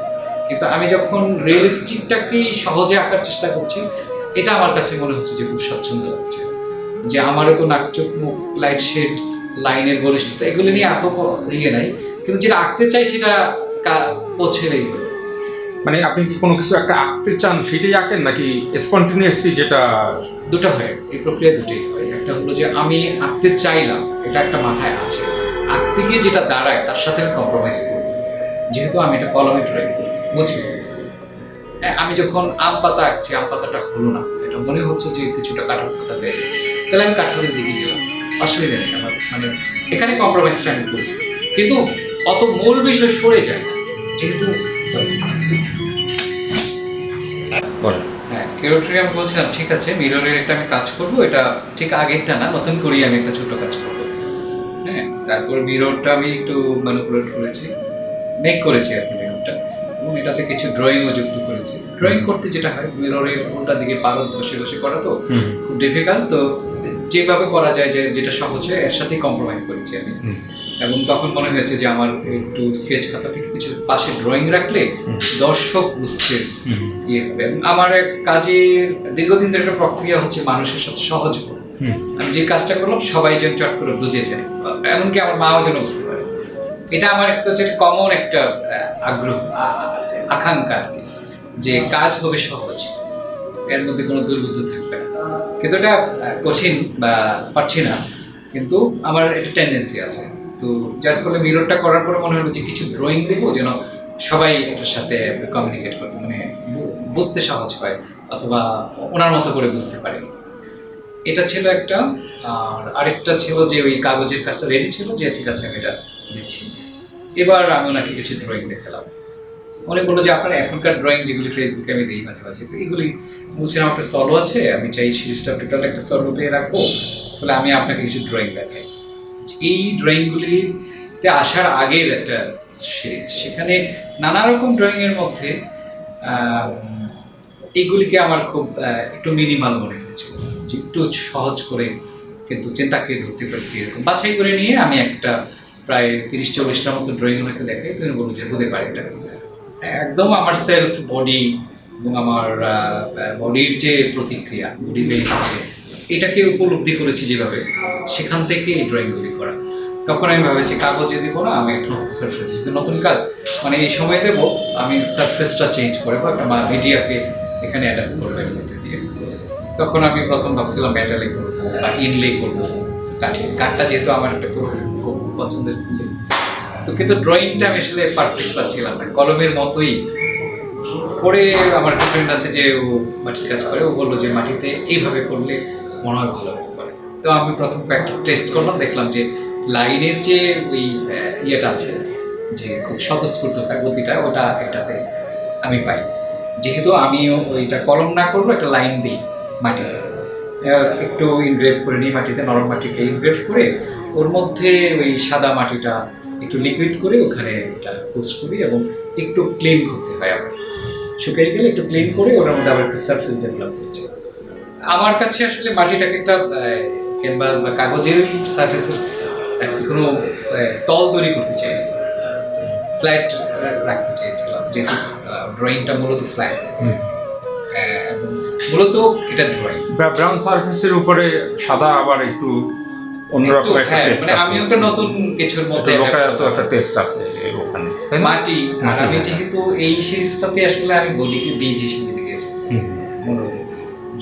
B: কিন্তু আমি যখন রিয়েলিস্টিকটাকেই সহজে আঁকার চেষ্টা করছি, এটা আমার কাছে মনে হচ্ছে যে খুব স্বাচ্ছন্দ্য লাগছে, যে আমারও তো নাক চোখ মুখ লাইট শেড লাইনের বলিষ্ঠতা এগুলো নিয়ে এত ইয়ে নাই, কিন্তু যেটা আঁকতে চাই সেটা পৌঁছেলেই হলো।
A: মানে আপনি কি কোনো কিছু একটা আঁকতে চান সেটাই আঁকেন, নাকি স্পন্টিনিয়াসলি যেটা?
B: দুটো হয়, এই প্রক্রিয়া দুটোই হয়। একটা হলো যে আমি আঁকতে চাইলাম, এটা একটা মাথায় আছে, আঁকতে গিয়ে যেটা দাঁড়ায় তার সাথে আমি কম্প্রোমাইজ করি, যেহেতু আমি এটা কলমে ড্রয়িং করি, বুঝি আমি যখন আম পাতা আঁকছি, আম পাতাটা হলো না, এটা মনে হচ্ছে যে কিছুটা কাঁঠাল পাতা বেড়ে গেছে, তাহলে আমি কাঁঠালের দিকে গেলাম, অসুবিধা নেই আমার, মানে এখানে কম্প্রোমাইজটা আমি করি, কিন্তু অত মূল বিষয় সরে যায় না, যেহেতু হ্যাঁ কেরোট্রি আমি বলছিলাম ঠিক আছে, মিররের একটা আমি কাজ করব, এটা ঠিক আগেরটা না, নতুন করেই আমি একটা ছোট কাজ করবো। হ্যাঁ, তারপর মিররটা আমি একটু ম্যানিপুলেট করেছি, মেক করেছি আর কি মিররটা, এবং এটাতে কিছু ড্রয়িংও যুক্ত করেছি। ড্রয়িং করতে যেটা হয়, মিররের উল্টা দিকে পারদ বসে বসে করা তো খুব ডিফিকাল্ট, তো যেভাবে করা যায়, যে যেটা সহজ হয় এর সাথেই কম্প্রোমাইজ করেছি আমি। এবং তখন মনে হয়েছে যে আমার একটু স্কেচ খাতা থেকে কিছু পাশে ড্রয়িং রাখলে দর্শক বুঝতে ইয়ে হবে, এবং আমার এক কাজের দীর্ঘদিন ধরে একটা প্রক্রিয়া হচ্ছে মানুষের সাথে সহজ করা। আমি যে কাজটা করলাম সবাই যেন চট করে বুঝে যায়, এমনকি আমার মাও যেন বুঝতে পারে, এটা আমার একটা হচ্ছে কমন একটা আগ্রহ, আকাঙ্ক্ষা আর কি, যে কাজ হবে সহজ, এর মধ্যে কোনো দুর্বুদ্ধ থাকবে না। কিন্তু এটা কঠিন বা পারছি না, কিন্তু আমার একটা টেন্ডেন্সি আছে, তো যার ফলে মিররটা করার পরে মনে হলো যে কিছু ড্রয়িং দেবো যেন সবাই এটার সাথে কমিউনিকেট করতে, মানে বুঝতে সহজ হয়, অথবা ওনার মতো করে বুঝতে পারে। এটা ছিল একটা। আর আরেকটা ছিল যে ওই কাগজের কাজটা রেডি ছিল, যে ঠিক আছে আমি এটা দিচ্ছি। এবার আমি ওনাকে কিছু ড্রয়িং দেখালাম, উনি বললো যে আপনার এখনকার ড্রয়িং যেগুলি ফেসবুকে আমি দিই মাঝে মাঝে, এগুলি বলছিলাম একটা সলো আছে, আমি চাই সিরিজটা টোটাল একটা সলোতে রাখবো, ফলে আমি আপনাকে কিছু ড্রয়িং দেখাই। এই ড্রয়িংগুলিতে আসার আগের একটা সিরিজ, সেখানে নানা রকম ড্রয়িংয়ের মধ্যে এইগুলিকে আমার খুব একটু মিনিমাল মনে হয়েছিল, যে একটু সহজ করে কিন্তু চিন্তাকে ধরতে পারছি, এরকম বাছাই করে নিয়ে আমি একটা প্রায় 30-40টার মতো ড্রয়িং ওনাকে দেখাই। তুমি বলো যে হতে পারে এটা একদম আমার সেলফ বডি এবং আমার বডির যে প্রতিক্রিয়া, বডি বেস, এটাকে উপলব্ধি করেছি যেভাবে, সেখান থেকে এই ড্রয়িংগুলি করা। তখন আমি ভাবেছি কাগজে দিব না, আমি একটা নতুন সারফেস, যদি নতুন কাজ মানে এই সময় দেবো, আমি সারফেসটা চেঞ্জ করে বা মিডিয়াকে এখানে অ্যাডাপ্ট করবো এর মধ্যে দিয়ে। তখন আমি প্রথম ভাবছিলাম মেটালে করবো বা ইনলে করবো, কাঠটা যেহেতু আমার একটা খুব পছন্দের ছিল, তো কিন্তু ড্রয়িংটা আমি আসলে পারফেক্ট পাচ্ছিলাম না, কলমের মতোই। পরে আমার একটা ফ্রেন্ড আছে যে ও মাটির কাজ করে, ও বললো যে মাটিতে এইভাবে করলে মনে হয় ভালো হতে পারে। তো আমি প্রথম কয়েকটা টেস্ট করলাম, দেখলাম যে লাইনের যে ওই ইয়েটা আছে, যে খুব স্বতঃস্ফূর্ত গতিটা, ওটা এটাতে আমি পাই। যেহেতু আমিও ওইটা কলম না করবো, একটা লাইন দিই মাটিতে, একটু ইনগ্রেভ করে নিই মাটিতে, নরম মাটিকে ইনগ্রেভ করে ওর মধ্যে ওই সাদা মাটিটা একটু লিকুইড করে ওখানে এটা পোস্ট করি, এবং একটু ক্লিন করতে হয় আবার, শুকিয়ে গেলে একটু ক্লিন করে ওটার মধ্যে আবার একটু সারফেস ডেভেলপ করছে। আমার কাছে আসলে মাটিটাকে একটা ক্যানভাস বা কাগজের সারফেসের একটা কোনো তল তৈরি করতে চাই, ফ্ল্যাট রাখতে চেয়েছিলাম, যেহেতু ড্রয়িংটা মূলত ফ্ল্যাট, এবং মূলত এটা ড্রয়িং
A: ব্রাউন সারফেসের উপরে সাদা আবার একটু অন্যরকম একটা টেস্ট
B: মানে আমি একটা নতুন কিছুর মধ্যে
A: লোকায়ত একটা টেস্ট আছে ওখানে, তাই না?
B: মাটি। আর আমি যেহেতু এই সিরিজটাতে আসলে আমি বলিকে বীজ হিসেবে দিয়েছি মূলত,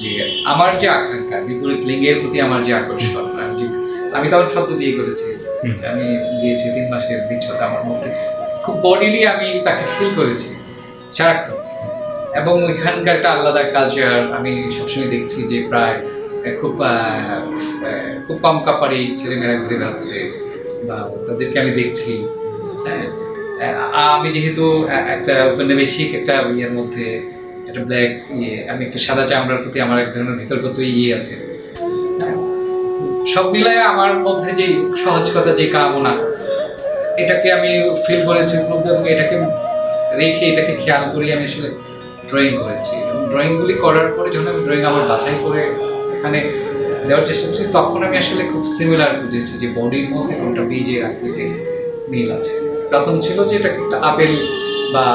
B: যে আমার যে আকাঙ্ক্ষা বিপরীত লিঙ্গের প্রতি আমার যে আকর্ষণ, আমি তখন সত্য বিয়ে করেছি, আমি গিয়েছি 3 মাসের বিচ্ছটা আমার মধ্যে খুব বডিলি আমি তাকে ফিল করেছি সারাক্ষণ। এবং ওইখানকার একটা আলাদা কালচার আমি সবসময় দেখছি যে প্রায় খুব খুব কম কাপড়ে ছেলেমেয়েরা ঘুরে বেড়াচ্ছে, বা তাদেরকে আমি দেখছি। হ্যাঁ, আমি যেহেতু একটা ঔপনিবেশিক একটা ইয়ের মধ্যে একটা ব্ল্যাক আমি একটা সাদা চামড়ার প্রতি আমার এক ধরনের ভিতরগত আছে। হ্যাঁ, সব মিলায় আমার মধ্যে যে সহজ কথা, যে কামনা, এটাকে আমি ফিল করেছি, এবং এটাকে রেখে এটাকে খেয়াল করি আমি আসলে ড্রয়িং করেছি। এবং ড্রয়িংগুলি করার পরে যখন আমি ড্রয়িং আমার বাছাই করে এখানে দেওয়ার চেষ্টা করছি, তখন আমি আসলে খুব সিমিলার বুঝেছি যে বডির মধ্যে কোনটা বীজের আকৃতির মিল আছে। প্রথম ছিল যে এটাকে একটা আপেল বা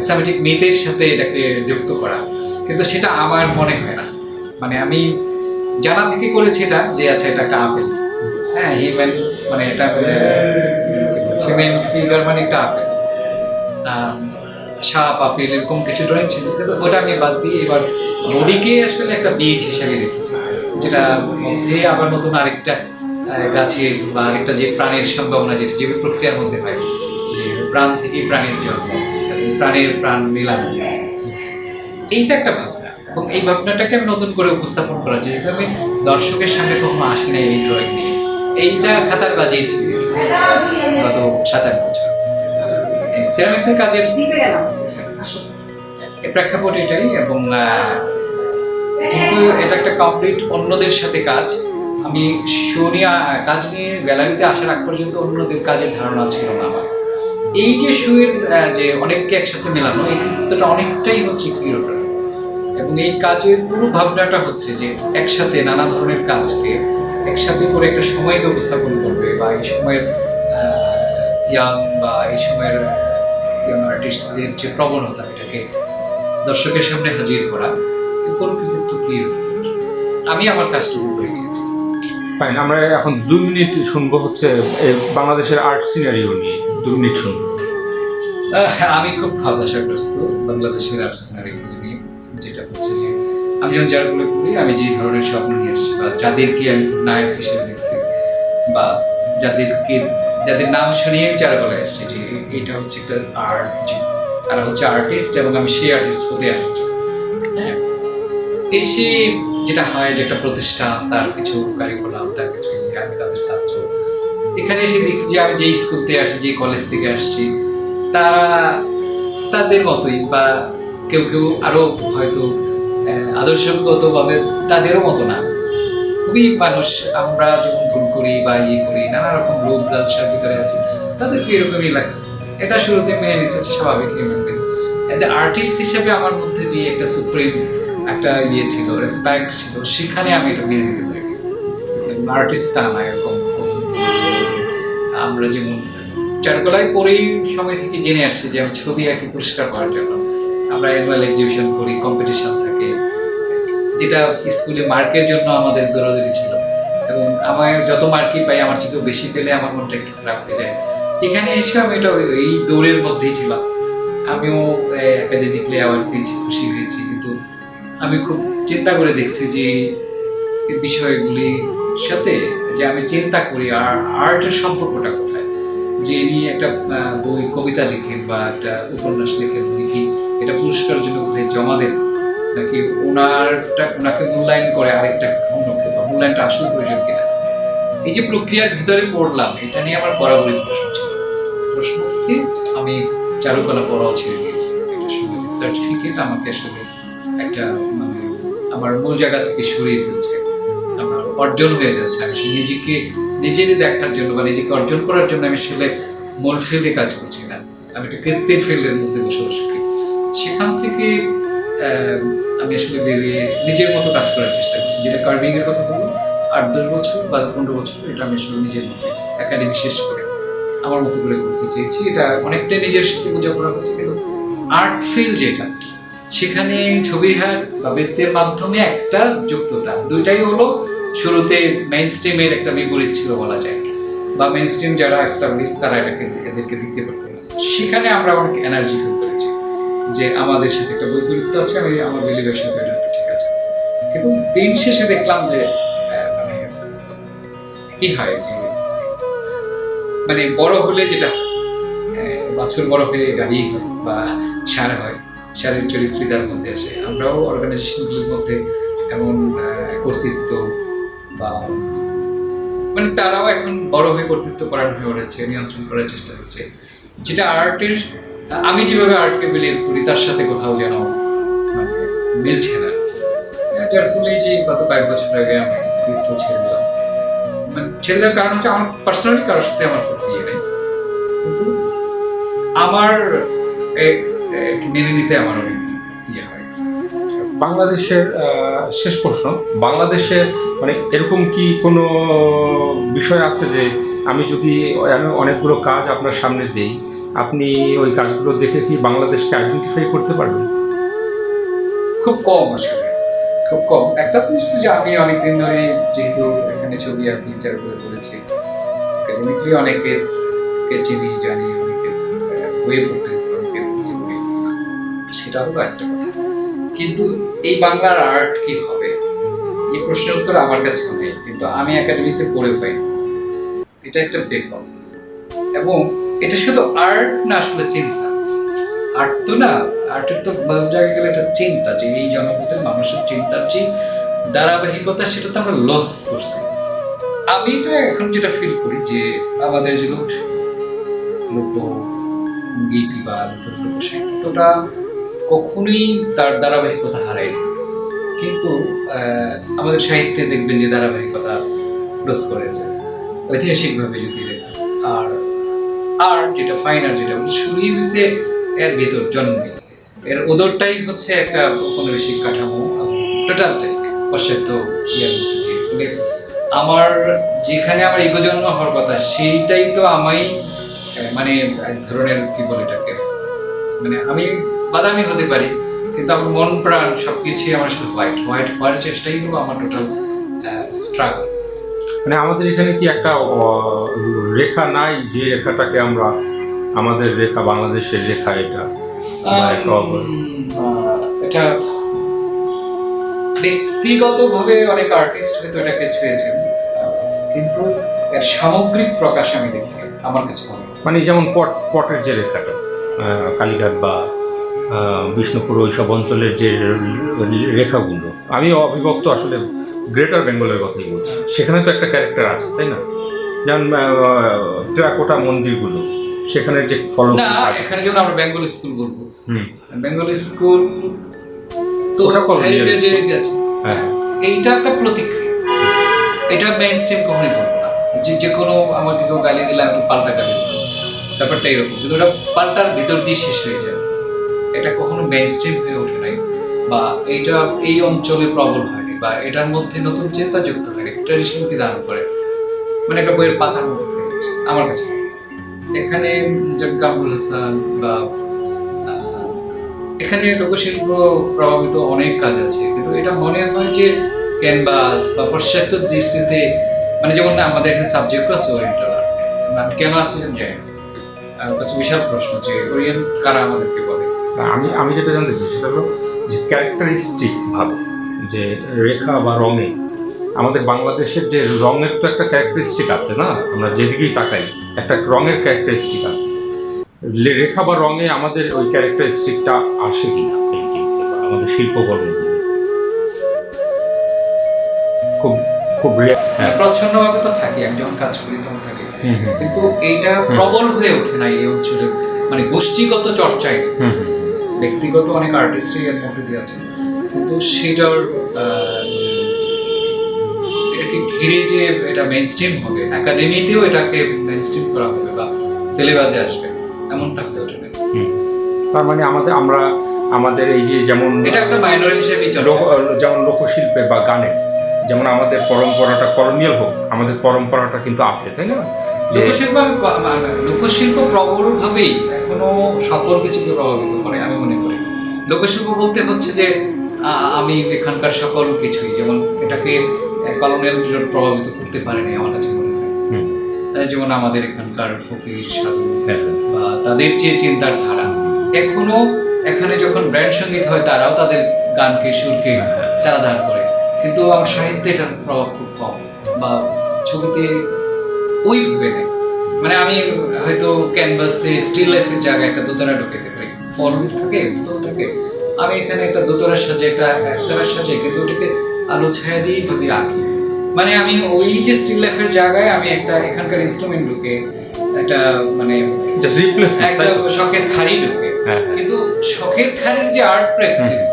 B: সেমেটিক মিথের সাথে এটাকে যুক্ত করা, কিন্তু সেটা আমার মনে হয় না। মানে আমি জানা থেকে করেছি এটা, যে আচ্ছা এটা একটা আপেল, হ্যাঁ, হিউম্যান মানে এটা ফিমেল ফিগার মানে একটা আপেল, সাপ আপেল এরকম কিছু ড্রয়িং ছিল, কিন্তু ওটা আমি বাদ দিয়ে এবার বডিকে আসলে একটা বীজ হিসেবে দেখেছি, যেটা মধ্যে আবার নতুন আরেকটা গাছের বা আরেকটা যে প্রাণের সম্ভাবনা, যেটা জৈবিক প্রক্রিয়ার মধ্যে হয়, যে প্রাণ থেকে প্রাণের জন্ম, প্রাণের প্রাণ মিলানো, এইটা একটা ভাবনা। এবং এই ভাবনাটাকে আমি নতুন করে উপস্থাপন করা, যেহেতু আমি দর্শকের সামনে কখনো আসি না এই ড্রয়িং নিয়ে, এইটা খাতার বাজিয়েছি গত 7-8 বছর। সিরামিক্সের কাজের প্রেক্ষাপট এটাই। এবং যেহেতু এটা একটা কমপ্লিট অন্যদের সাথে কাজ, আমি শো নিয়ে কাজ নিয়ে গ্যালারিতে আসার আগ পর্যন্ত অন্যদের কাজের ধারণা ছিল না আমার। এই যে শোয়ের যে অনেককে একসাথে মেলানো, এই কৃতিত্বটা অনেকটাই হচ্ছে ক্রিয়েটর। এবং এই কাজের পুরো ভাবনাটা হচ্ছে যে একসাথে নানা ধরনের কাজকে একসাথে করে একটা সময়কে উপস্থাপন করবে, বা এই সময়ের ইয়াং বা এই সময়ের ইয়াং আর্টিস্টদের যে প্রবণতা, এটাকে দর্শকের সামনে হাজির করা, পুরো কৃতিত্ব ক্রিয়েটর। আমি আমার কাজটুকু করে গিয়েছি।
A: ফাইন, আমরা এখন 2 মিনিট শুনবো হচ্ছে বাংলাদেশের আর্ট সিনারিও নিয়ে 2 মিনিট শুনবো।
B: আমি খুব হতাশাগ্রস্ত বাংলাদেশের আর্ট সিনারিও নিয়ে, যেটা হচ্ছে যে আমি যখন যারগুলো করি, আমি যে ধরনের স্বপ্ন নিয়ে আসছি, বা যাদেরকে আমি খুব নায়ক হিসেবে দেখছি, বা যাদের নাম শুনিয়ে আমি চারগলায় আসছি, যে এটা হচ্ছে একটা আর্ট, তারা হচ্ছে আর্টিস্ট, এবং আমি সেই আর্টিস্ট হতে আসছি। হ্যাঁ, এসে যেটা হয় যে একটা প্রতিষ্ঠান, তার কিছু কারিকুলাম, তার কিছু আমি তাদের ছাত্র, এখানে এসে দেখছি যে আমি যে স্কুল থেকে আসছি, যে কলেজ থেকে আসছি, তারা তাদের মতোই, বা কেউ কেউ আরো হয়তো আদর্শগতভাবে তাদেরও মতো না, খুবই মানুষ। আমরা যখন ভুল করি বা করি, নানা রকম রোগ লালসার ভিতরে আছে, তাদেরকে এরকমই লাগছে। এটা শুরুতে মেনে নিচ্ছে, স্বাভাবিক human being. As a artist হিসেবে আমার মধ্যে যে একটা সুপ্রিম একটা ছিল, রেসপেক্ট ছিল, সেখানে আমি এটা মেনে নিতে পারি। আর্টিস্ট তা না, এরকম আমরা যেমন চারকোলায় পরেই সময় থেকে জেনে আসছি যে আমি ছবি আঁকি পুরস্কার পাওয়ার জন্য, আমরা অ্যানুয়াল এক্সিবিশন করি, কম্পিটিশন থাকে, যেটা স্কুলে মার্কের জন্য আমাদের দৌড়াদৌড়ি ছিল। এবং আমার যত মার্কই পাই, আমার থেকেও বেশি পেলে আমার মনটা একটু খারাপ হয়ে যায়। এখানে এসে আমি এটা এই দৌড়ের মধ্যেই ছিলাম। আমিও একাডেমিকলি অ্যাওয়ার্ড পেয়েছি, খুশি হয়েছি, কিন্তু আমি খুব চিন্তা করে দেখছি যে এই বিষয়গুলির সাথে যে আমি চিন্তা করি আর আর্টের সম্পর্কটা কোথায়। যে ইনি একটা বই কবিতা লিখেন বা একটা উপন্যাস লিখেন, উনি কি এটা পুরস্কারের জন্য কোথায় জমা দেন, নাকি ওনাকে মূল্যায়ন করে আরেকটা অন্য কেউ, বা মূল্যায়নটা আসলে প্রয়োজন কিনা। এই যে প্রক্রিয়ার ভিতরে পড়লাম, এটা নিয়ে আমার বরাবরই প্রশ্ন ছিল। প্রশ্ন থেকে আমি চারুকলা পড়াও ছেড়ে দিয়েছি একটা সময়। সার্টিফিকেট আমাকে আসলে একটা মানে আমার মূল জায়গা থেকে সরিয়ে ফেলছে, আমার অর্জন হয়ে যাচ্ছে। আমি আসলে নিজেরই দেখার জন্য বা নিজেকে অর্জন করার জন্য আমি আসলে মূল ফিল্ডে কাজ করছি না, আমি একটা কৃত্রিম ফিল্ডের মধ্যে বসবাস করি। সেখান থেকে আমি আসলে বেরিয়ে নিজের মতো কাজ করার চেষ্টা করছি, যেটা কার্ভিং এর কথা বলবো 8-10 বছর বা 15 বছর এটা আমি আসলে নিজের মতো একাডেমি শেষ করে আমার মতো করে করতে চেয়েছি। এটা অনেকটাই নিজের সাথে বোঝাপড়া করছে, কিন্তু আর্ট ফিল্ড যেটা, সেখানে ছবির হার বা বৃত্তের মাধ্যমে একটা যুক্ততা, দুইটাই হলো শুরুতে মেইন স্ট্রিমের একটা বিপরীত ছিল বলা যায়, বা মেইন স্ট্রিম যারা এস্টাবলিশ তারা এদেরকে দিতে পারতো না। সেখানে আমরা অনেক এনার্জি ফিল করেছি যে আমাদের সাথে একটা বৈপরীত্য আছে, আমি আমার বিলিভের সাথে এটা ঠিক আছে। কিন্তু দিন শেষে দেখলাম যে মানে কি হয় যে মানে বড় হলে যেটা বাছুর বড় হয়ে গাড়ি হয় বা সার হয়, সারের চরিত্রই তার মধ্যে আসে। আমরাও অর্গানাইজেশনগুলির মধ্যে এমন কর্তৃত্ব বা মানে তারাও এখন বড় হয়ে কর্তৃত্ব করার হয়ে উঠেছে, নিয়ন্ত্রণ করার চেষ্টা হচ্ছে, যেটা আর্টের আমি যেভাবে আর্টকে বিলিভ করি তার সাথে কোথাও যেন মানে মিলছে না। যার ফলে যে গত কয়েক বছর আগে আমি নৃত্য ছেড়ে দিলাম। মানে ছেড়ে দেওয়ার কারণ হচ্ছে আমার পার্সোনালি কারোর সাথে আমার কোনো বিয়ে নেই, কিন্তু আমার মেনে নিতে আমার অনেক ইয়ে হয়।
A: বাংলাদেশের শেষ প্রশ্ন, বাংলাদেশের মানে এরকম কি কোনো বিষয় আছে যে আমি অনেকগুলো কাজ আপনার সামনে দিই, আপনি ওই কাজগুলো দেখে কি বাংলাদেশকে আইডেন্টিফাই করতে পারবেন?
B: খুব কম আসলে, খুব কম। একটা তো হচ্ছে যে আমি অনেকদিন ধরে যেহেতু এখানে ছবি আঁকি, ইন্টারভিউ করেছি, একাডেমিকলি অনেকের কে চিনি জানি, অনেকের বইয়ে পড়তেছি, অনেকের জীবনে, সেটা হলো একটা কথা। কিন্তু এই বাংলার আর্ট কি হবে এই প্রশ্নের উত্তর আমার কাছে নেই, কিন্তু আমি একাডেমিতে পড়ে পাই এটা একটা বেকল। এবং এটা শুধু আর্ট না, আসলে চিন্তা। আর্ট তো না, আর্টের তো জায়গায় গেলে একটা চিন্তা, যে এই জনপদের মানুষের চিন্তার যে ধারাবাহিকতা, সেটা তো আমরা লস করছি। আমি এটা এখন যেটা ফিল করি যে আমাদের যে লোকগীতি বা লোকসাহিত্যটা কখনোই তার ধারাবাহিকতা হারায়নি, কিন্তু আমাদের সাহিত্যে দেখবেন যে ধারাবাহিকতা লস করেছে ঐতিহাসিকভাবে যদি দেখা। আর আর যেটা ফাইন আর্ট, যেটা শুরুই হয়েছে এর ভেতর জন্মে, এর ওদরটাই হচ্ছে একটা ঔপনিবেশিক কাঠামো, টোটালটাই পাশ্চাত্য ইয়ার মধ্যে দিয়ে। ফলে আমার যেখানে আমার ইগো জন্ম হওয়ার কথা, সেইটাই তো আমি মানে এক ধরনের কি বলে এটাকে, মানে আমি বাদামি হতে পারি, কিন্তু আমার মন প্রাণ সবকিছুই আমার সাথে হোয়াইট হওয়ার চেষ্টাই হলো আমার টোটাল স্ট্রাগল।
A: মানে আমাদের এখানে কি একটা রেখা নাই, যে রেখাটাকে আমরা আমাদের রেখা, বাংলাদেশের রেখা এটা
B: এটা ব্যক্তিগতভাবে অনেক আর্টিস্ট হয়তো এটাকে ছুঁয়েছেন, কিন্তু এর সামগ্রিক প্রকাশ আমি দেখি আমার কাছে মনে হয়।
A: মানে যেমন পটের যে রেখাটা কালীঘাট বা বিষ্ণুপুর ওইসব অঞ্চলের যে রেখাগুলো, আমি অবিভক্ত আসলে গ্রেটার বেঙ্গলের কথাই বলছি, সেখানে তো একটা ক্যারেক্টার আছে, তাই না? যেমন টেরাকোটা মন্দিরগুলো, সেখানে যে ফলো
B: না, এখানে যেমন আমরা বেঙ্গল স্কুল বলবো, বেঙ্গল স্কুল তো হেরিটেজে গেছে,
A: হ্যাঁ,
B: এইটা একটা প্রতিক্রিয়া, এটা মেইন স্ট্রিম কখনোই বলবো না। যে কোনো আমাকে কেউ গালি দিলে আমি পাল্টা গালি দেবো, ব্যাপারটা এরকম, কিন্তু ওটা পাল্টার ভিতর দিয়ে শেষ হয়ে যায়, এটা কখনো মেইন স্ট্রিম হয়ে ওঠে নাই, বা এইটা এই অঞ্চলে প্রবল হয়নি, বা এটার মধ্যে নতুন চিন্তা যুক্ত হয়নি, ট্র্যাডিশনালকে ধারণ করে, মানে একটা বইয়ের পাতার মতো হয়ে গেছে আমার কাছে। এখানে যেমন কামরুল হাসান বা এখানে লোকশিল্প প্রভাবিত অনেক কাজ আছে, কিন্তু এটা মনে হয় যে ক্যানভাস বা পাশ্চাত্য দৃষ্টিতে, মানে যেমন আমাদের এখানে সাবজেক্ট আছে ওরিয়েন্টাল আর্ট, আমি কেন আছে আমি জানি না। আমার কাছে বিশাল প্রশ্ন যে ওরিয়েন্ট কারা আমাদেরকে বলে।
A: আমি যেটা জানতে চাই সেটা হলো যে ক্যারেক্টারিস্টিক ভাবে, যে রেখা বা রঙে আমাদের বাংলাদেশের যে রঙের তো একটা ক্যারেক্টারিস্টিক আছে না, আমরা যেদিকেই তাকাই একটা রঙের ক্যারেক্টারিস্টিক আছে, রেখা বা রঙে আমাদের ওই ক্যারেক্টারিস্টিকটা আসে কিনা পেইন্টিংসে বা আমাদের শিল্পকর্মগুলো? খুব খুব
B: প্রচ্ছন্নভাবে তো থাকে, আমি যখন কাজ করি তখন থাকে। কিন্তু এইটা প্রবল হয়ে ওঠে না এই অঞ্চলে, মানে গোষ্ঠীগত চর্চায়। ব্যক্তিগত অনেক আর্টিস্টই এর মধ্যে দিয়ে আছে, কিন্তু সেটার এটাকে ঘিরে যে এটা মেইন স্ট্রিম হবে, একাডেমিতেও এটাকে মেইন স্ট্রিম করা হবে বা সিলেবাসে আসবে, এমনটা হয়ে ওঠে না।
A: তার মানে আমাদের এই যে যেমন
B: এটা একটা মাইনর হিসেবে
A: যেমন লোকশিল্পে বা গানে যেমন আমাদের পরম্পরাটা কলোনিয়াল হোক, আমাদের পরম্পরাটা কিন্তু আছে, তাই না?
B: লোকশিল্প প্রবলভাবেই এখনো সকল কিছুকে প্রভাবিত করে আমি মনে করি। লোকশিল্প বলতে হচ্ছে যে আমি এখানকার সকল কিছুই, যেমন এটাকে কলোনিয়াল প্রভাবিত করতে পারেনি আমার কাছে মনে হয়। যেমন আমাদের এখানকার ফকির সাধু বা তাদের যে চিন্তার ধারা, এখনো এখানে যখন ব্র্যান্ড সঙ্গীত হয় তারাও তাদের গানকে সুরকে তারা ধার করে, কিন্তু আমার সাহিত্যে এটার প্রভাব খুব কম বা ছবিতে ওইভাবে নেই। মানে আমি হয়তো ক্যানভাসে স্টিল লাইফের জায়গায় একটা দোতারা ঢুকাইতে পারি, ফল থাকে বোতল থাকে, আমি এখানে একটা দোতারার সাজে একতারার সাজে, কিন্তু ওটাকে আলো ছায়া দিয়েই ভাবি আঁকি। মানে আমি ওই যে স্টিল লাইফের জায়গায় আমি একটা এখানকার ইনস্ট্রুমেন্ট ঢুকে একটা মানে একটা শখের খাড়ি ঢুকে, কিন্তু শখের খাড়ির যে আর্ট প্র্যাকটিস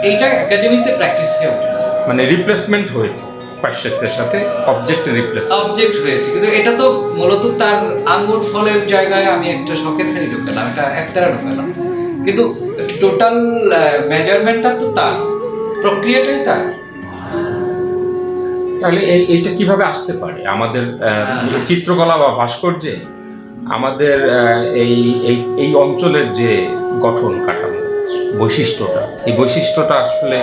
B: এইটা একাডেমিতে প্র্যাকটিস হয়ে ওঠে, মানে
A: রিপ্লেসমেন্ট হয়েছে পাশ্চাত্যের সাথে, অবজেক্ট
B: হয়েছে। কিন্তু এটা তো মূলত তার আঙ্গুর ফলের জায়গায় আমি একটা শখের খাড়ি ঢুকালাম, একটা একতারা ঢুকালাম, কিন্তু টোটাল মেজারমেন্টটা তো তার, প্রক্রিয়াটাই তার।
A: তাহলে এইটা কিভাবে আসতে পারে আমাদের চিত্রকলা বা ভাস্কর্যে, আমাদের এই অঞ্চলের যে গঠন কাঠামো বৈশিষ্ট্যটা, এই বৈশিষ্ট্যটা আসলে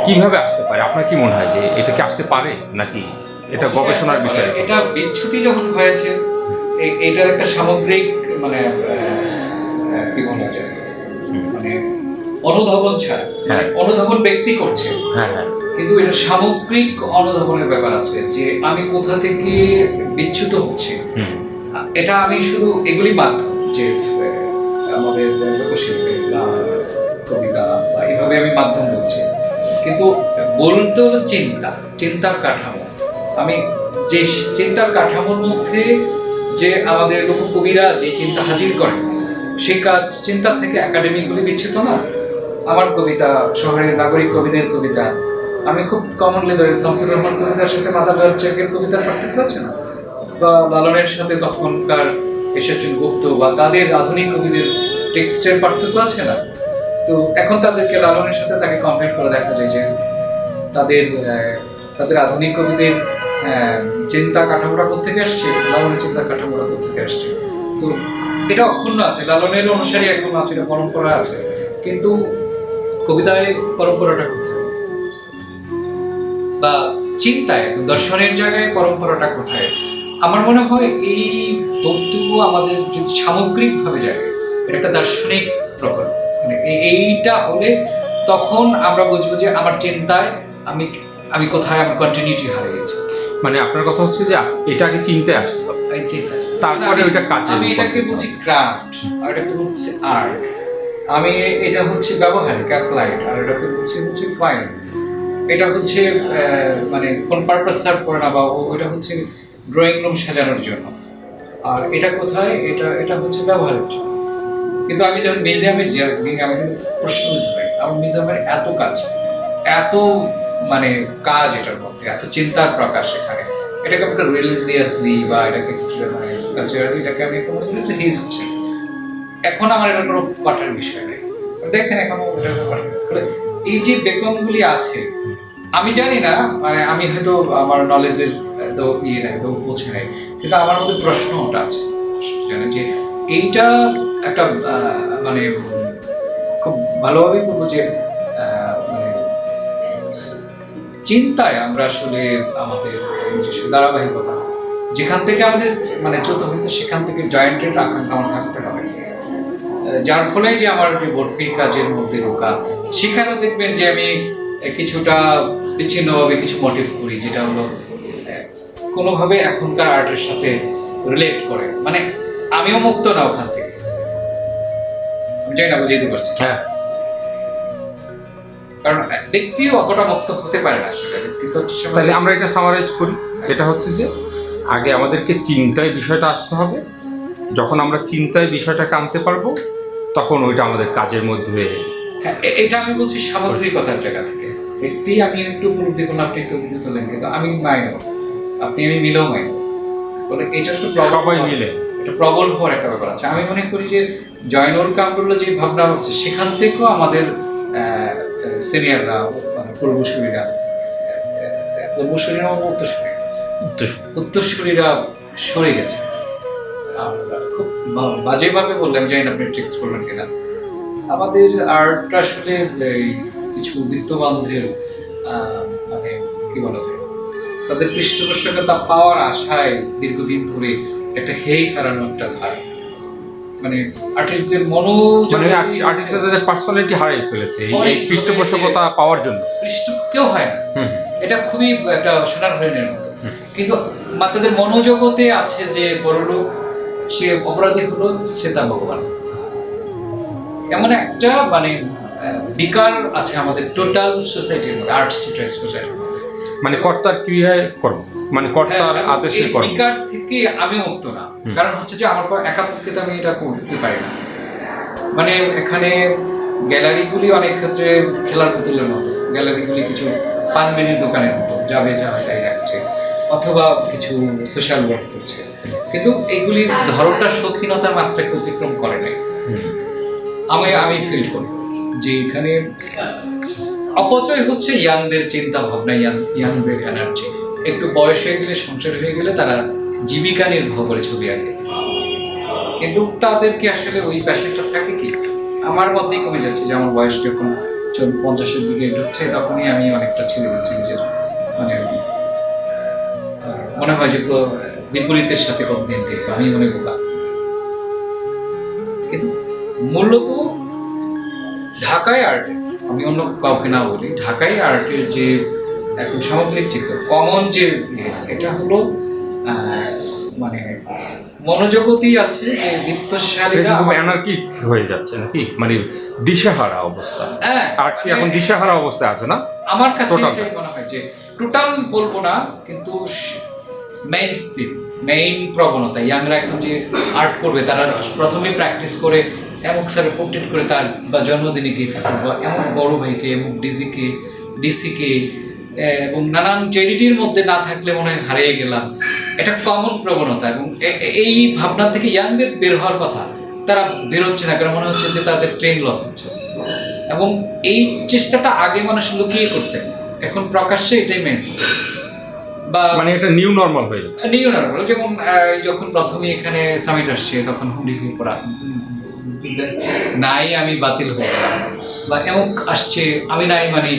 A: কিভাবে আসতে পারে? আপনার কি মনে হয় যে এটা কি আসতে পারে, নাকি এটা গবেষণার বিষয়?
B: এটা বিচ্যুতি যখন হয়েছে, এটার একটা সামগ্রিক মানে কি বলা যায়, মানে অনুধাবন ছাড়া, অনুধাবন ব্যক্তি করছে, কিন্তু এটা সামগ্রিক অনুধাবনের ব্যাপার আছে যে আমি কোথা থেকে বিচ্যুত হচ্ছে। এটা আমি শুধু এগুলি মাধ্যম যে আমাদের লোকশিল্পে কবিতা বা এইভাবে আমি মাধ্যম বলছি, কিন্তু বলতে হলো চিন্তার কাঠামো। আমি যে চিন্তার কাঠামোর মধ্যে যে আমাদের লোককবিরা যে চিন্তা হাজির করেন, সেই চিন্তা থেকে একাডেমিকগুলি বিচ্ছিত না। আমার কবিতা, শহরের নাগরিক কবিদের কবিতা, আমি খুব কমনলি ধরি শামসুর রহমান কবিতার সাথে মাদার চেকের কবিতার পার্থক্য আছে না, বা লালনের সাথে তখনকার এশাচুন গুপ্ত বা তাদের আধুনিক কবিদের টেক্সটের পার্থক্য আছে না। তো এখন তাদেরকে লালনের সাথে তাকে কম্পেয়ার করে দেখা যায় যে তাদের আধুনিক কবিদের চিন্তা কাঠামোটা কোথেকে আসছে, লালনের চিন্তার কাঠামোটা কোথেকে আসছে। তো এটা অক্ষুণ্ণ আছে, লালনের অনুসারী এখনো আছে, পরম্পরা আছে, কিন্তু কবিতায় পরম্পরাটা কোথায়, বা চিন্তায় দর্শনের জায়গায় পরম্পরাটা কোথায়? আমার মনে হয় এই বক্তব্য আমাদের যদি সামগ্রিকভাবে যায়, এটা একটা দার্শনিক প্রকল্প, মানে এইটা হলে তখন আমরা বুঝবো যে আমার চিন্তায় আমি কোথায় আমার কন্টিনিউটি হারিয়ে গেছি।
A: মানে আপনার কথা হচ্ছে যে এটাকে চিনতে আসতে হবে, তারপরে ওইটা কাজে।
B: আমি এটাকে বলছি ক্রাফট, আর এটাকে বলছি আর্ট, আমি এটা হচ্ছে ব্যবহারিক অ্যাপ্লাইড, আর এটাকে বলছি ফাইন। এটা হচ্ছে মানে কোন পারপাস সার্ভ করে না, বা ওটা হচ্ছে ড্রয়িং রুম সাজানোর জন্য, আর এটা কোথায়, এটা হচ্ছে ব্যবহারের জন্য। কিন্তু আমি যখন মিউজিয়ামে যাই, আমি প্রশ্ন করতে পারি আমার মিউজিয়ামের এত মানে কাজ, এটার মধ্যে এত চিন্তার প্রকাশ এখানে, এটাকে একটা রিলিজিয়াসলি বা এটাকে মানে কালচারালি, এটাকে আমি হিস্ট্রি, এখন আমার এটা কোনো পাঠার বিষয় নেই। দেখেন এখন এই যে বেকমগুলি আছে, আমি জানি না, মানে আমি হয়তো আমার নলেজের তো পৌঁছে নাই, কিন্তু আমার মধ্যে প্রশ্ন ওটা আছে যে এইটা একটা মানে খুব ভালোভাবেই বলবো যে মানে চিন্তায় আমরা আসলে আমাদের ধারাবাহিকতা যেখান থেকে আমাদের মানে চলতে হয়েছে, সেখান থেকে জয়েন্টের আকাঙ্ক্ষা আমার থাকতে হবে, যার ফলে যে আমার যে বরফির কাজের মধ্যে ঢোকা, সেখানেও দেখবেন যে আমি কিছুটা বিচ্ছিন্নভাবে কিছু মোটিভ করি, যেটা হলো কোনোভাবে এখনকার আর্টের সাথে রিলেট করে, মানে আমিও মুক্ত না ওখান থেকে। আমি জানি না বুঝিয়ে দিতে পারছি, কারণ ব্যক্তিও অতটা মুক্ত হতে পারে না আসলে।
A: তাহলে আমরা এটা সামারাইজ করি, এটা হচ্ছে যে আগে আমাদেরকে চিন্তায় বিষয়টা আসতে হবে। যখন আমরা চিন্তায় বিষয়টাকে আনতে পারবো, তখন ওইটা আমাদের কাজের মধ্যে।
B: হ্যাঁ, এটা আমি বলছি সামগ্রিকতার জায়গা থেকে। ব্যক্তি আমি একটু উপলব্ধি করলাম, আপনি একটু উপলব্ধি করলেন, কিন্তু আমি মাইনর, আপনি আমি মিলেও মাইনর বলে এটা একটু
A: সবাই মিলে
B: এটা প্রবল হওয়ার একটা ব্যাপার আছে। আমি মনে করি যে জয়নুল কামরুল্লাহ যে ভাবনা হচ্ছে, সেখান থেকেও আমাদের সিনিয়ররা, মানে পূর্বসূরীরা, পূর্বসূরীরা উত্তরসূরীরা সরে গেছে। আর খুব বাজেভাবে বললাম, জানি না আপনি টেক্সট করবেন কিনা, আমাদের আর্টটা আসলে কিছু বিত্তবানদের মানে কি বলা যায়, তাদের পৃষ্ঠপোষকতা পাওয়ার আশায় দীর্ঘদিন ধরে একটা হেই হারানো একটা ধারা, মানে আর্টিস্টদের
A: আর্টিস্টদের পার্সোনালিটি হারিয়ে ফেলেছে এই পৃষ্ঠপোষকতা পাওয়ার জন্য।
B: কেউ হয় না, এটা খুবই একটা সোনার হরিণের মতো। কিন্তু তাদের মনোজগতে আছে যে বড়লোক, সে অপরাধী হলো, সে তার ভগবান। এমন একটা মানে বিকার আছে আমাদের টোটাল সোসাইটির মধ্যে, আর্ট সোসাইটির মধ্যে,
A: মানে কর্তার ক্রিয়ায় কর্ম, মানে কর্তার আদেশে কর্ম।
B: বিকার থেকে আমি মুক্ত না, কারণ হচ্ছে যে আমার একা পক্ষে তো আমি এটা করতে পারি না। মানে এখানে গ্যালারিগুলি অনেক ক্ষেত্রে খেলার পুতুলের মতো, গ্যালারিগুলি কিছু পানবেনির দোকানের মতো, যাবে যাবে তাই রাখছে, অথবা কিছু সোশ্যাল ওয়ার্ক করছে, কিন্তু এগুলির ধরনটা শৌখিনতার মাত্রাকে অতিক্রম করে নাই। আমি ফিল করি যে এখানে অপচয় হচ্ছে ইয়াংদের চিন্তা ভাবনা, ইয়াংদের এনার্জি। একটু বয়স হয়ে গেলে, সংসার হয়ে গেলে তারা জীবিকা নির্বাহ করে ছবি আঁকে, কিন্তু তাদেরকে আসলে ওই প্যাশনটা থাকে কি আমার মধ্যেই কমে যাচ্ছে। যে আমার বয়স যখন 50-এর দিকে ঢুকছে, তখনই আমি অনেকটা ছেড়ে দিচ্ছি নিজের, মানে মনে হয় যে বিপরীতের সাথে কতদিন দেখবো, আমি মনে বোকা। কিন্তু মূলত ঢাকায় আর্টে, আমি অন্য কাউকে না বলি, ঢাকায় আর্টের যে এখন সামগ্রিক চিত্র, কমন যে এটা হলো মানে মনোজগতই আছে যে বিত্তশালীরা
A: অ্যানার্কিক হয়ে যাচ্ছে নাকি, মানে দিশাহারা অবস্থা। আর্ট কি এখন দিশাহারা অবস্থায় আছে না?
B: আমার কাছে এটাই মনে হয় যে টোটাল বলবো না, কিন্তু মেইন প্রবণতা ইয়াংরা এখন যে আর্ট করবে, তারা প্রথমে প্র্যাকটিস করে এমন স্যারে পোর্ট্রেট করে তার বা জন্মদিনে গিফট করবো, এমন বড় ভাইকে, এমন ডিসিকে এবং নানান চ্যারিটির মধ্যে না থাকলে মনে হয় হারিয়ে গেলাম। এটা কমন প্রবণতা, এবং এই ভাবনা থেকে ইয়াংদের বের হওয়ার কথা, তারা বেরোচ্ছে না, কারণ মনে হচ্ছে যে তাদের ট্রেন লস হচ্ছে। এবং এই চেষ্টাটা আগে মানুষ লুকিয়ে করতেন, এখন প্রকাশ্যে এটাই মেইনস্ট্রিম, বা
A: মানে এটা নিউ নরমাল হয়ে যাচ্ছে।
B: New normal. যেমন যখন প্রথমে এখানে সামিট আসছে, তখন হুমড়ি হয়ে পড়া, নাই আমি বাতিল হয়ে গেলাম, বা এমন আসছে আমি নাই মানে,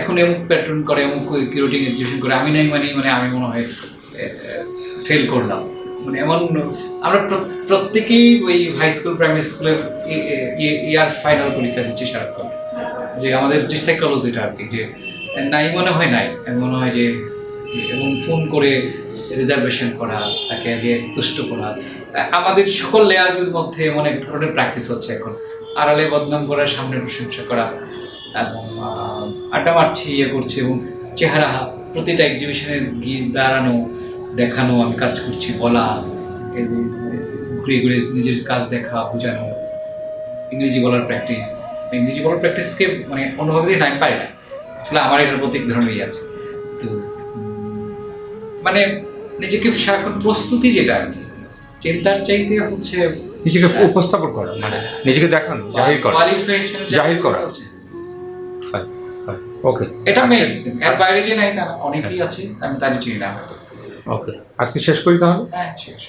B: এখন এমন প্যাটার্ন করে, এমন কিউরেটিং এক্সিবিশন করে, আমি নাই মানে আমি মনে হয় ফেল করলাম। মানে এমন আমরা প্রত্যেকেই ওই হাই স্কুল প্রাইমারি স্কুলের ইয়ার ফাইনাল পরীক্ষা দিচ্ছি সারাক্ষণ, যে আমাদের যে সাইকোলজিটা আর কি, যে নাই মনে হয় নাই, মনে হয় যে, এবং ফোন করে রিজার্ভেশন করা, তাকে আগে তুষ্ট করা, আমাদের সকল লেয়াজের মধ্যে এমন এক ধরনের প্র্যাকটিস হচ্ছে এখন। আড়ালে বদনাম করা, সামনে প্রশংসা করা, এবং আড্ডা মারছি, করছে, এবং চেহারা প্রতিটা এক্সিবিশনে গিয়ে দাঁড়ানো, দেখানো আমি কাজ করছি বলা, ঘুরে ঘুরে নিজের কাজ দেখা, বোঝানো, ইংরেজি বলার প্র্যাকটিসকে মানে অন্যভাবে দিয়ে আমি পারি না আসলে, আমার এটার প্রতি এক ধরনেরই আছে। তো মানে নিজেকে সারাক্ষণ প্রস্তুতি, যেটা আর কি চিন্তার চাইতে হচ্ছে
A: নিজেকে উপস্থাপন করা, মানে নিজেকে দেখানো, জাহির করা। ওকে,
B: এটা মেইনস্ট্রিম, এর বাইরে যে নাই তা অনেকেই আছে, আমি তারই চিনি না হয়তো।
A: ওকে, আজকে শেষ করি তাহলে।
B: হ্যাঁ, শেষ।